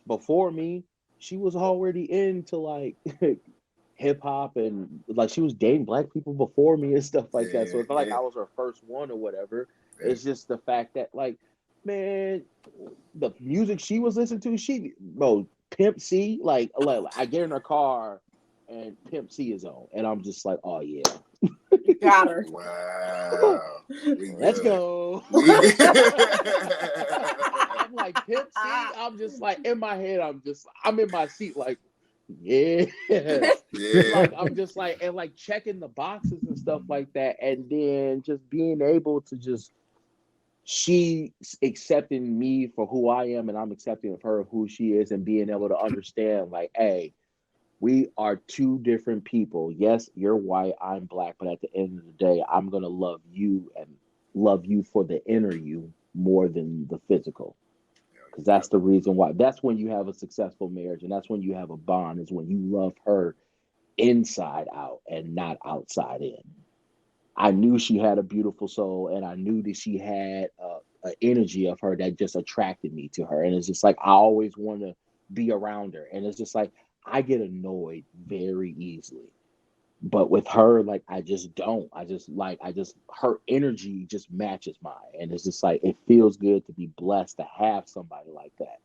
before me, she was already into like hip hop, and like she was dating black people before me and stuff like that. So it's not like I was her first one or whatever. It's just the fact that, like, man, the music she was listening to, Pimp C, like I get in her car and Pimp C is on, and I'm just like, oh yeah, Got her. Wow. Let's go. I'm like, Pimp C. I'm just like, in my head, I'm in my seat like, yeah. Like, I'm just like, and like checking the boxes and stuff like that. And then just being able to she accepting me for who I am, and I'm accepting of her of who she is, and being able to understand, like, hey, we are two different people. Yes, you're white, I'm black, but at the end of the day, I'm gonna love you and love you for the inner you more than the physical. Because that's the reason why. That's when you have a successful marriage, and that's when you have a bond, is when you love her inside out and not outside in. I knew she had a beautiful soul, and I knew that she had an energy of her that just attracted me to her. And it's just like, I always want to be around her. And it's just like, I get annoyed very easily. But with her, like, I just don't. Her energy just matches mine. And it's just like, it feels good to be blessed to have somebody like that.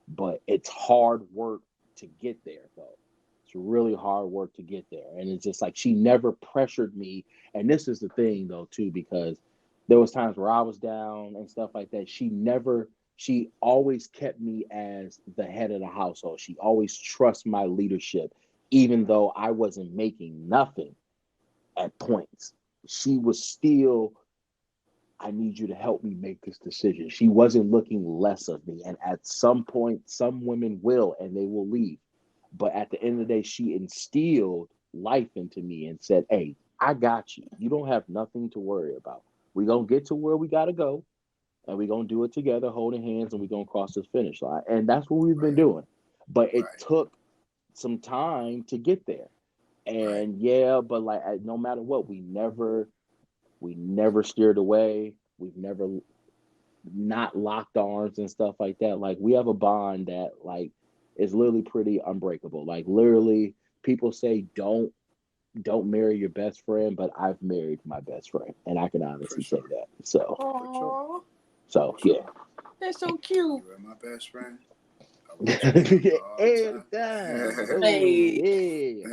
But it's hard work to get there, though. It's really hard work to get there. And it's just like, she never pressured me. And this is the thing, though, too, because there was times where I was down and stuff like that. She always kept me as the head of the household. She always trusts my leadership, even though I wasn't making nothing at points. She was still, I need you to help me make this decision. She wasn't looking less of me. And at some point, some women will, and they will leave. But at the end of the day, she instilled life into me and said, hey, I got you. You don't have nothing to worry about. We're going to get to where we got to go, and we're going to do it together, holding hands, and we're going to cross this finish line. And that's what we've been doing. But it took some time to get there. And but like, no matter what, we never steered away. We've never not locked arms and stuff like that. Like, we have a bond that, like, is literally pretty unbreakable. Like, literally, people say don't marry your best friend, but I've married my best friend, and I can honestly say that. So, yeah, That's so cute. You are my best friend. Hey.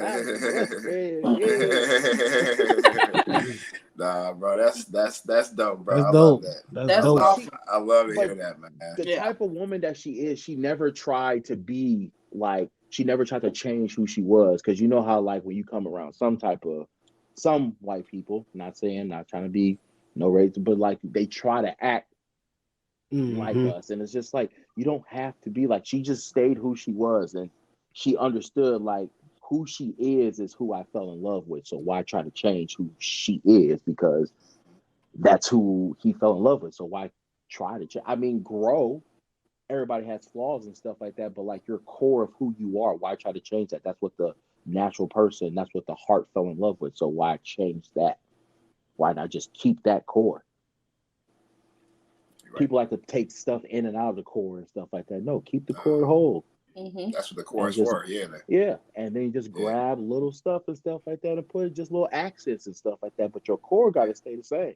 Nah, bro, that's dope, bro. That's I love dope. that. That's dope. awesome. I love to hear that, man. The type of woman that she is, she never tried to be like, she never tried to change who she was. Because you know how, like, when you come around some white people, not trying to be no race, but like, they try to act like us. And it's just like, you don't have to be like, she just stayed who she was. And she understood, like, who she is who I fell in love with. So why try to change who she is? Because that's who he fell in love with. So why try to change? I mean, grow. Everybody has flaws and stuff like that, but like, your core of who you are, why try to change that? That's what the natural person, that's what the heart fell in love with. So why change that? Why not just keep that core? People like to take stuff in and out of the core and stuff like that. No, keep the core whole. That's what the core is for. Yeah, and then you just grab little stuff and stuff like that and put just little accents and stuff like that. But your core got to stay the same.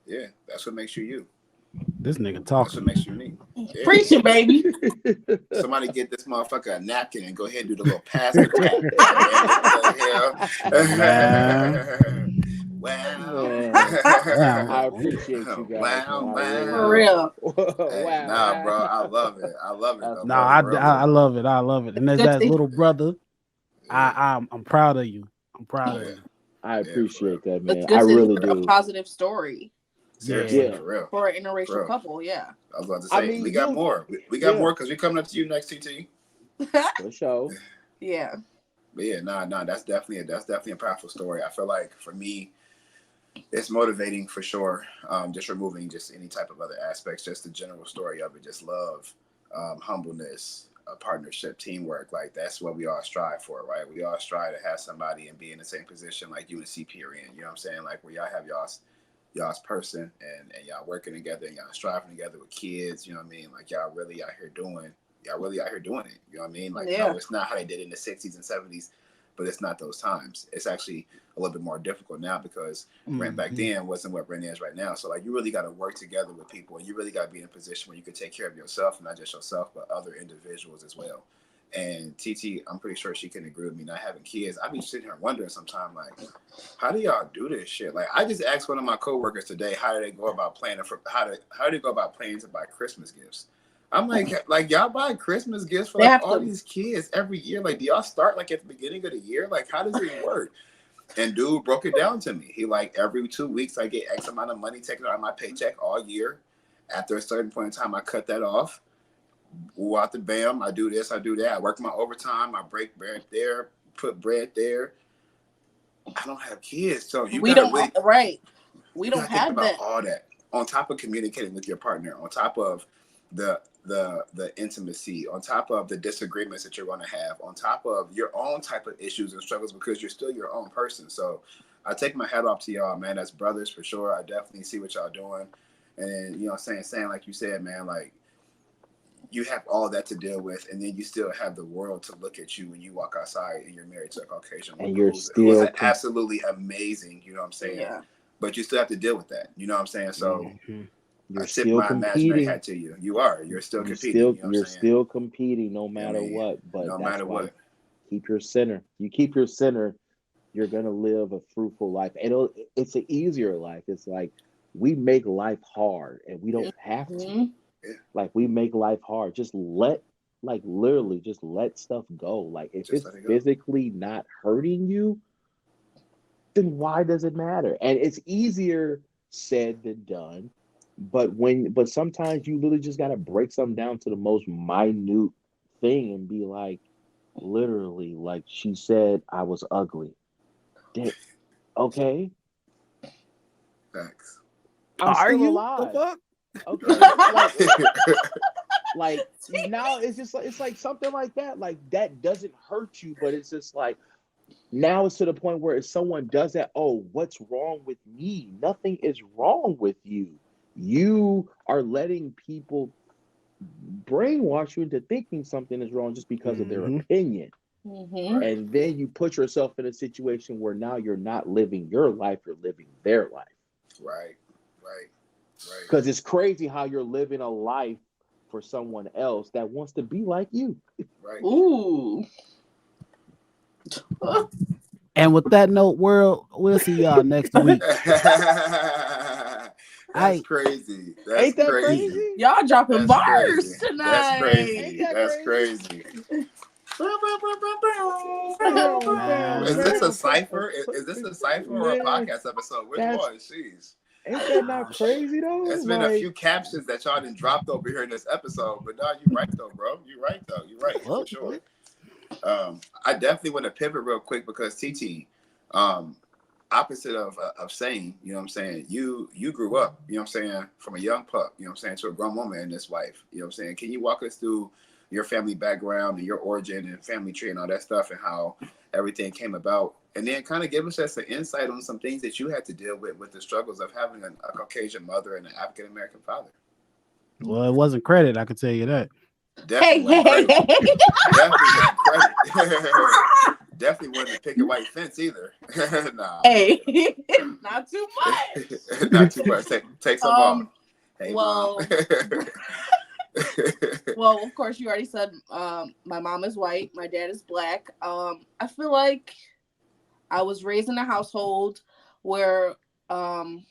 Yeah, that's what makes you you. This nigga talking. That's what makes you unique. Yeah. Preach it, baby. Somebody get this motherfucker a napkin and go ahead and do the little pass the tap. Man, I appreciate you guys. Wow, Really For wow. real. Hey, nah, bro, I love it. I love it. That's Though, No, bro. I love it. I love it. And as Good that thing. little brother, Yeah. I'm proud of you. I'm proud of Yeah. you. I appreciate that, It's man. good I to really hear a do. positive story Seriously, Yeah. for real. for an For interracial real. couple. Yeah. I was about to say, I mean, we got more. We got more because we coming up to you next, TT. For sure. Yeah. But yeah, nah, that's definitely a powerful story. I feel like for me, it's motivating for sure. Just removing just any type of other aspects, just the general story of it, just love, humbleness, partnership, teamwork. Like that's what we all strive for, right? We all strive to have somebody and be in the same position like you and CP are in. You know what I'm saying? Like where y'all have y'all's person and y'all working together and y'all striving together with kids. You know what I mean? Like y'all really out here doing it. You know what I mean? Like no, it's not how they did it in the 60s and 70s, but it's not those times. It's actually a little bit more difficult now because rent back then wasn't what rent is right now. So like you really got to work together with people and you really got to be in a position where you can take care of yourself, and not just yourself, but other individuals as well. And TT, I'm pretty sure she can agree with me not having kids. I be sitting here wondering sometimes, like, how do y'all do this shit? Like, I just asked one of my coworkers today, how do they go about planning to buy Christmas gifts? I'm like y'all buy Christmas gifts for like all these kids every year. Like, do y'all start like at the beginning of the year? Like, how does it work? And dude broke it down to me. He like every 2 weeks I get X amount of money taken out of my paycheck all year. After a certain point in time, I cut that off. Go out the bam. I do this, I do that. I work my overtime. I break bread there, put bread there. I don't have kids, so we don't have about that. all that on top of communicating with your partner, on top of the intimacy, on top of the disagreements that you're going to have, on top of your own type of issues and struggles, because you're still your own person. So I take my hat off to y'all, man. That's brothers for sure. I definitely see what y'all doing. And you know what I'm saying like you said, man, like you have all that to deal with, and then you still have the world to look at you when you walk outside and you're married to a Caucasian woman And you're who's absolutely amazing, you know what I'm saying? Yeah. But you still have to deal with that, you know what I'm saying? So you're I tip still my imaginary competing. hat to you. You're still competing. Still, you know you're still competing no matter what. But no that's matter why what. Keep your center. You keep your center, you're gonna live a fruitful life. It's an easier life. It's like we make life hard and we don't have to. Yeah. Like we make life hard. Just literally just let stuff go. Like if it's physically not hurting you, then why does it matter? And it's easier said than done. But sometimes you literally just gotta break something down to the most minute thing and be like, literally, like she said, I was ugly. Okay. Thanks. I'm Are still you? alive. The fuck? Okay. like now it's like something like that. Like that doesn't hurt you, but it's just like now it's to the point where if someone does that, oh, what's wrong with me? Nothing is wrong with you. You are letting people brainwash you into thinking something is wrong just because of their opinion. And then you put yourself in a situation where now you're not living your life, you're living their life. Right. Because it's crazy how you're living a life for someone else that wants to be like you. Right. Ooh. And with that note, world, we'll see y'all next week. That's crazy. Ain't that crazy? Y'all dropping bars tonight. That's crazy. That's crazy. Is this a cipher? Is this a cipher or a podcast episode? Which one? Jeez. Ain't that not crazy though? It's been a few captions that y'all done dropped over here in this episode, but no, you're right though, bro. You're right for sure. I definitely want to pivot real quick because TT, opposite of saying, you know what I'm saying, you grew up, you know what I'm saying, from a young pup, you know what I'm saying, to a grown woman and this wife, you know what I'm saying. Can you walk us through your family background and your origin and family tree and all that stuff and how everything came about? And then kind of give us just an insight on some things that you had to deal with the struggles of having a Caucasian mother and an African-American father. Well, it wasn't credit, I could tell you that. Definitely Definitely wasn't a picket white fence either. Nah. Hey, not too much. Not too much. Take some off. Hey, well, Well, of course, you already said my mom is white, my dad is black. I feel like I was raised in a household where, my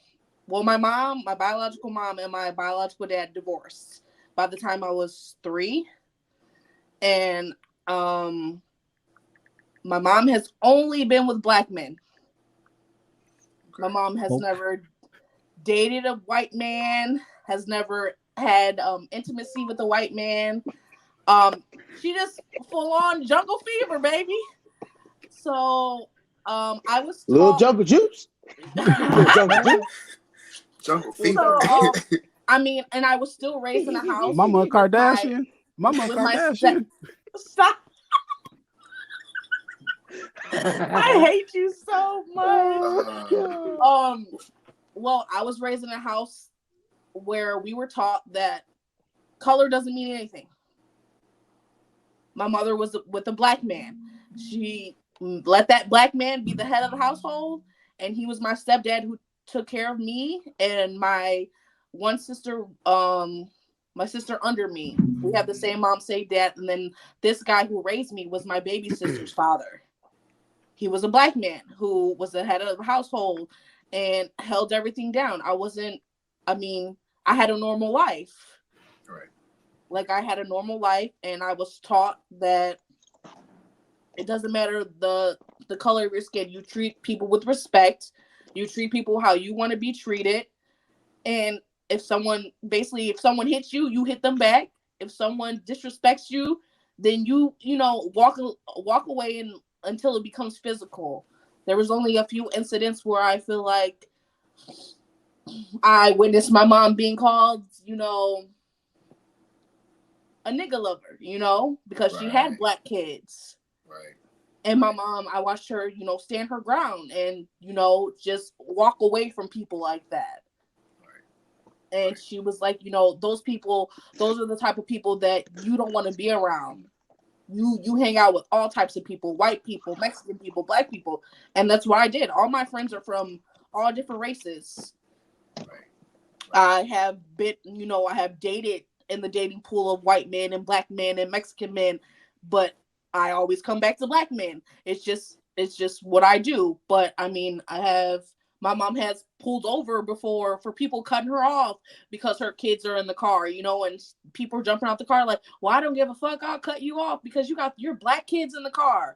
biological mom and my biological dad divorced by the time I was 3. And my mom has only been with black men. My mom has never dated a white man, has never had intimacy with a white man. She just full on jungle fever, baby. So I was Little taught. jungle juice. Little jungle juice. Jungle So fever. I mean, and I was still raised in a house. Mama with my- Kardashian. Mama with my Kardashian. Stop. I hate you so much. Well, I was raised in a house where we were taught that color doesn't mean anything. My mother was with a black man. She let that black man be the head of the household, and he was my stepdad who took care of me and my one sister, my sister under me. We have the same mom, same dad, and then this guy who raised me was my baby sister's father. He was a black man who was the head of the household and held everything down. I had a normal life. Right. Like, I had a normal life, and I was taught that it doesn't matter the color of your skin. You treat people with respect. You treat people how you want to be treated. And if someone hits you, you hit them back. If someone disrespects you, then you walk away until it becomes physical. There was only a few incidents where I feel like I witnessed my mom being called, a nigga lover, because she had black kids. Right. And my mom, I watched her, stand her ground and, just walk away from people like that. Right. And she was like, those are the type of people that you don't want to be around. You hang out with all types of people, white people, Mexican people, black people. And that's what I did. All my friends are from all different races. Right. I have dated in the dating pool of white men and black men and Mexican men, but I always come back to black men. It's just what I do. But I mean, my mom has pulled over before for people cutting her off because her kids are in the car, and people are jumping out the car like, well, I don't give a fuck. I'll cut you off because you got your black kids in the car.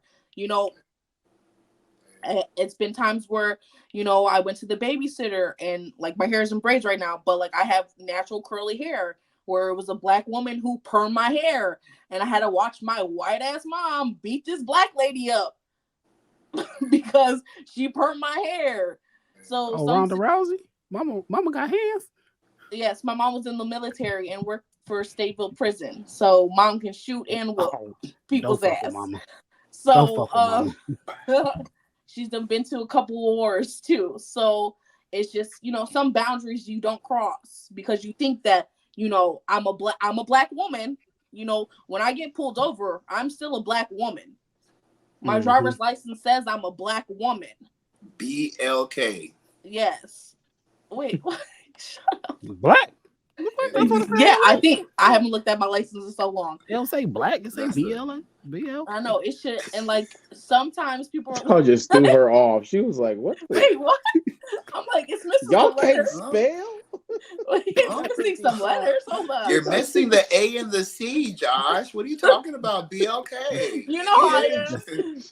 It's been times where, I went to the babysitter and like my hair is in braids right now, but like I have natural curly hair where it was a black woman who permed my hair and I had to watch my white ass mom beat this black lady up because she permed my hair. So Ronda Rousey? Mama got hands? Yes, my mom was in the military and worked for Stateville Prison. So mom can shoot and whoop people's ass. So she's been to a couple wars too. So it's just, some boundaries you don't cross because you think that, I'm a black woman. When I get pulled over, I'm still a black woman. My driver's license says I'm a black woman. BLK. Yes. Wait, what? Shut up. Black? Yeah, I think I haven't looked at my license in so long. It don't say black, it say BL. I know it should, and like sometimes people are I just threw her off. She was like, "What? Wait, what?" I'm like, it's missing Y'all some can't letters. spell." It's missing some letters. Hold up. You're missing the A and the C, Josh. What are you talking about? BLK. You know how I am.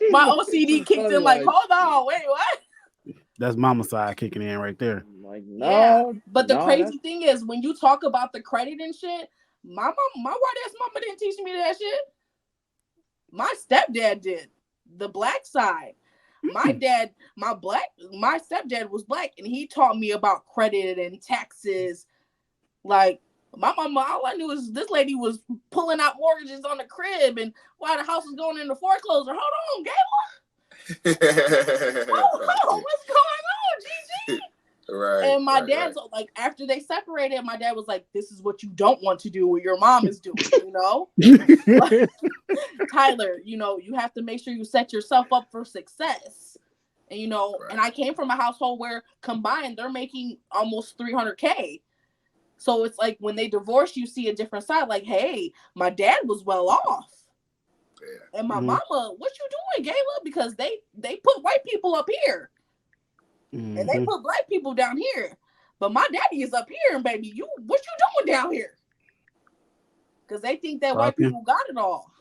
My OCD kicked in. Like, hold on, wait, what? That's mama side kicking in right there. Like, no. Yeah. But the crazy thing is, when you talk about the credit and shit, my white ass mama didn't teach me that shit. My stepdad did. The black side. My stepdad was black, and he taught me about credit and taxes. Like, my mama, all I knew is this lady was pulling out mortgages on the crib, and while the house was going into foreclosure. Hold on, Gayla. What's going on, Gigi? Right. And my dad's like, after they separated, my dad was like, "This is what you don't want to do, what your mom is doing." Like, Tyler, you have to make sure you set yourself up for success. And and I came from a household where combined they're making almost $300K. So it's like when they divorce, you see a different side. Like, hey, my dad was well off. Yeah. And my mama, what you doing, Gayla? Because they put white people up here. And they put black people down here. But my daddy is up here, and baby, what you doing down here? Because they think that white people got it all.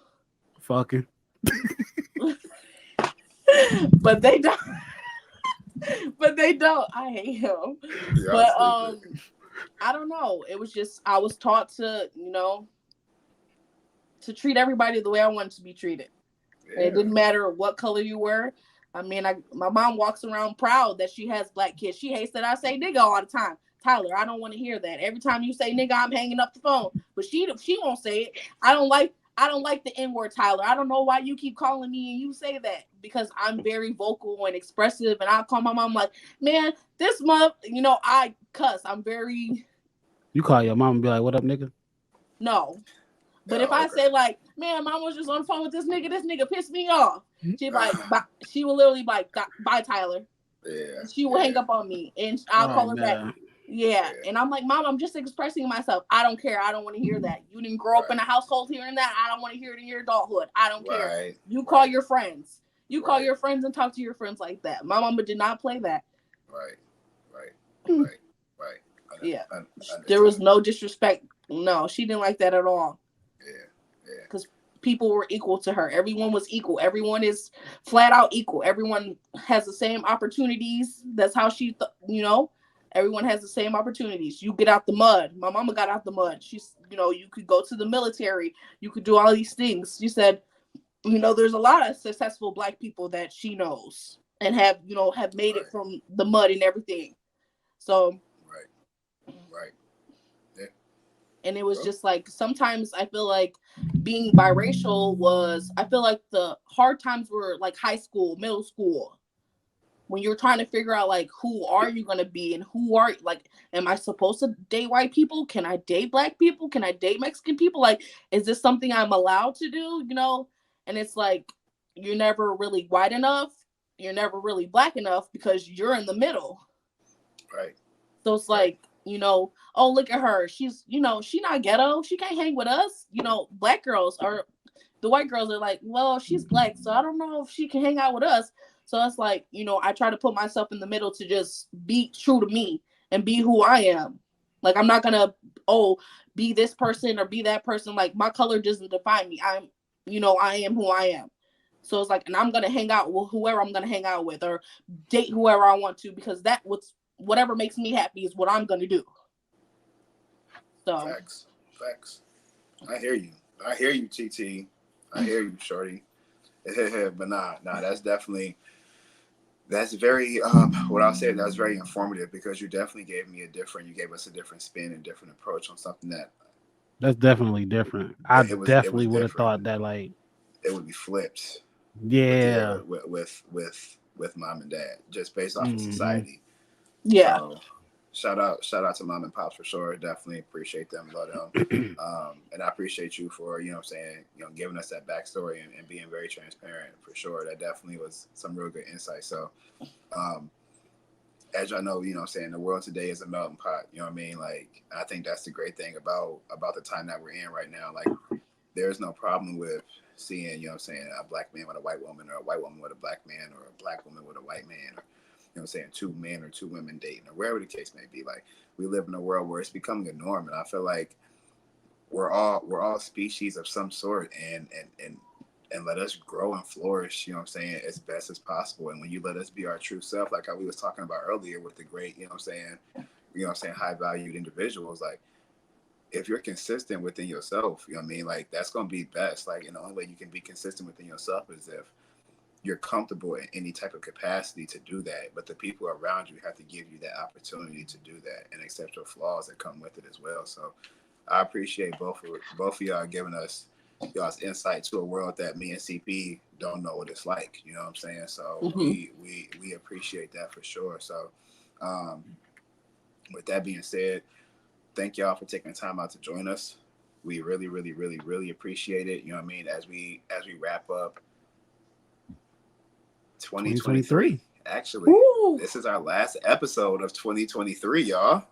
Fucking. But they don't. But they don't. I hate him. Yeah, but I don't know. It was just I was taught to, to treat everybody the way I wanted to be treated. Yeah. It didn't matter what color you were. I mean, my mom walks around proud that she has black kids. She hates that I say nigga all the time. Tyler, I don't want to hear that. Every time you say nigga, I'm hanging up the phone. But she won't say it. I don't like the N-word, Tyler. I don't know why you keep calling me and you say that, because I'm very vocal and expressive, and I call my mom like, man, this month, I cuss. I'm very. You call your mom and be like, what up, nigga? No. But if I say like, man, mom was just on the phone with this nigga pissed me off. She will literally be like, bye, Tyler. Yeah. She will hang up on me, and I'll call her back. Yeah. And I'm like, Mom, I'm just expressing myself. I don't care. I don't want to hear that. You didn't grow up in a household hearing that. I don't want to hear it in your adulthood. I don't care. You call your friends. You call your friends and talk to your friends like that. My mama did not play that. Right. Yeah. There was no disrespect. No, she didn't like that at all. Yeah. Because people were equal to her. Everyone was equal. Everyone is flat out equal. Everyone has the same opportunities. That's how she, everyone has the same opportunities. You get out the mud. My mama got out the mud. She's, you could go to the military. You could do all these things. She said, there's a lot of successful black people that she knows and have made it from the mud and everything. So. Right. Yeah. And it was just like, sometimes I feel like being biracial I feel like the hard times were like high school, middle school, when you're trying to figure out like, who are you going to be and am I supposed to date white people? Can I date black people? Can I date Mexican people? Like, is this something I'm allowed to do? And it's like, you're never really white enough. You're never really black enough because you're in the middle. Right. So it's like, oh, look at her. She's, she not ghetto. She can't hang with us. Black girls or the white girls are like, well, she's black, so I don't know if she can hang out with us. So it's like, I try to put myself in the middle to just be true to me and be who I am. Like, I'm not going to, be this person or be that person. Like, my color doesn't define me. I am who I am. So it's like, and I'm going to hang out with whoever I'm going to hang out with or date whoever I want to, because whatever makes me happy is what I'm going to do. So. Facts. I hear you, TT. I hear you, shorty. But nah, that's very, what I'll say, that's very informative, because you definitely gave us a different spin and different approach on something that's definitely different. I definitely would have thought that like it would be flipped. Yeah. With mom and dad, just based off of society. Yeah. So, shout out to mom and pops for sure. Definitely appreciate them, love them. And I appreciate you for, giving us that backstory and being very transparent for sure. That definitely was some real good insight. So, as y'all know, the world today is a melting pot. You know what I mean? Like, I think that's the great thing about the time that we're in right now. Like, there's no problem with seeing, a black man with a white woman, or a white woman with a black man, or a black woman with a white man, or two men or two women dating, or wherever the case may be. Like, we live in a world where it's becoming a norm, and I feel like we're all species of some sort, and let us grow and flourish, as best as possible. And when you let us be our true self, like how we was talking about earlier with the great, high valued individuals, like, if you're consistent within yourself, like, that's gonna be best. Like, and the only way you can be consistent within yourself is if you're comfortable in any type of capacity to do that. But the people around you have to give you that opportunity to do that and accept your flaws that come with it as well. So I appreciate both of y'all giving us y'all's insight to a world that me and CP don't know what it's like. You know what I'm saying? So we appreciate that for sure. So with that being said, thank y'all for taking time out to join us. We really, really, really, really appreciate it. You know what I mean? As we wrap up 2023. actually, Ooh. this is our last episode of 2023, y'all.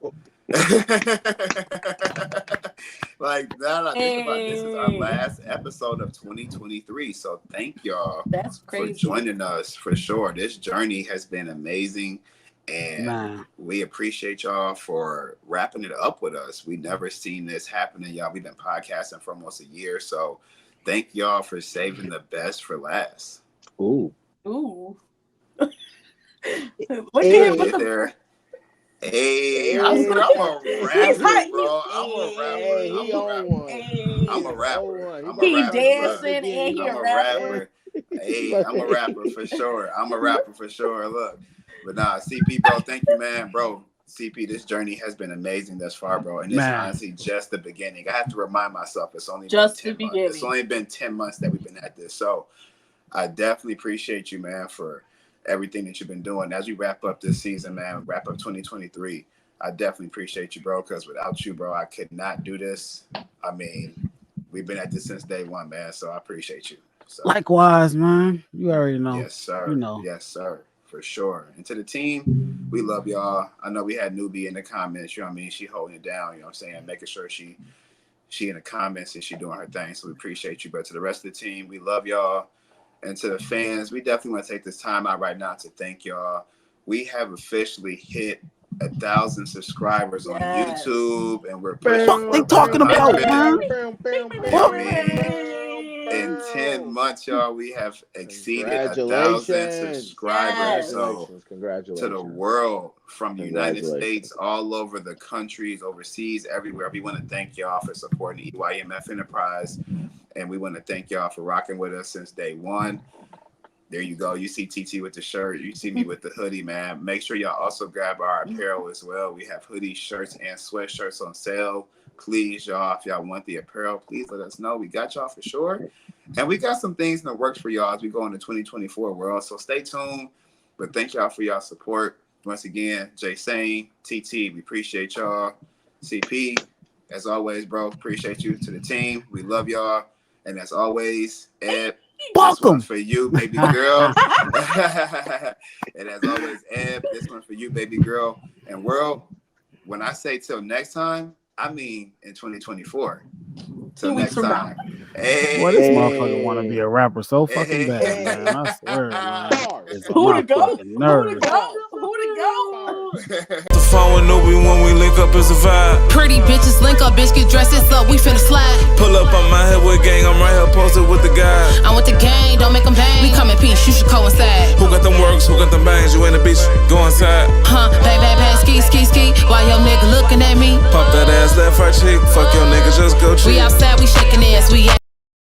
Like, now that I think about it, this is our last episode of 2023. So thank y'all That's for crazy. joining us for sure. This journey has been amazing. And Man. we appreciate y'all for wrapping it up with us. We never seen this happening, y'all. We've been podcasting for almost a year. So thank y'all for saving the best for last. Ooh. Ooh. Hey, There. Hey, I'm a rapper, bro. I'm a rapper. He bro. dancing and he I'm a a rapper. rapper. Hey, I'm a rapper for sure. Look. But nah, CP, bro, thank you, man. Bro, CP, this journey has been amazing thus far, bro. And it's honestly just the beginning. I have to remind myself it's only Just been 10 the months. beginning. It's only been 10 months that we've been at this. So I definitely appreciate you, man, for everything that you've been doing. As we wrap up this season, man, wrap up 2023, I definitely appreciate you, bro, because without you, bro, I could not do this. I mean, we've been at this since day one, man, so I appreciate you. So, Likewise, man. You already know. yes, sir. You know. Yes, sir. For sure. And to the team, we love y'all. I know we had Newbie in the comments, you know what I mean? She holding it down, you know what I'm saying? Making sure she in the comments and she doing her thing. So we appreciate you. But to the rest of the team, we love y'all. And to the fans, we definitely want to take this time out right now to thank y'all. We have officially hit 1,000 subscribers on YouTube, and we're pushing. What they talking about, man? In 10 months, y'all, we have exceeded 1,000 subscribers. So Congratulations. to the world, from the United States, all over the countries, overseas, everywhere. We want to thank y'all for supporting EYMF Enterprise. And we want to thank y'all for rocking with us since day one. There you go. You see TT with the shirt. You see me with the hoodie, man. Make sure y'all also grab our apparel as well. We have hoodies, shirts, and sweatshirts on sale. Please, y'all, if y'all want the apparel, please let us know. We got y'all for sure. And we got some things in the works for y'all as we go into 2024 world. So stay tuned. But thank y'all for y'all support. Once again, JSain, TT, we appreciate y'all. CP, as always, bro, appreciate you. To the team, we love y'all. And as always, Ed, this one's for you, baby girl. And as always, Ed, this one's for you, baby girl. And world, when I say till next time, I mean in 2024. Till next time. Hey. Boy, this motherfucker want to be a rapper so fucking bad, man. I swear, man. It's Who my to go? fucking nerves. Who to go? The phone with Newbie when we link up is a vibe. Pretty bitches link up, bitch, get dressed, it's up, we finna slide. Pull up on my head with gang, I'm right here posted with the guys. I'm with the gang, don't make them bang. We come in peace, you should coincide. Who got them works, who got them bangs? You in the beach, go inside. Huh, bang, bang, bang, ski, ski, ski. Why your nigga looking at me? Pop that ass, left right cheek. Fuck your nigga, just go cheat. We outside, we shaking ass, we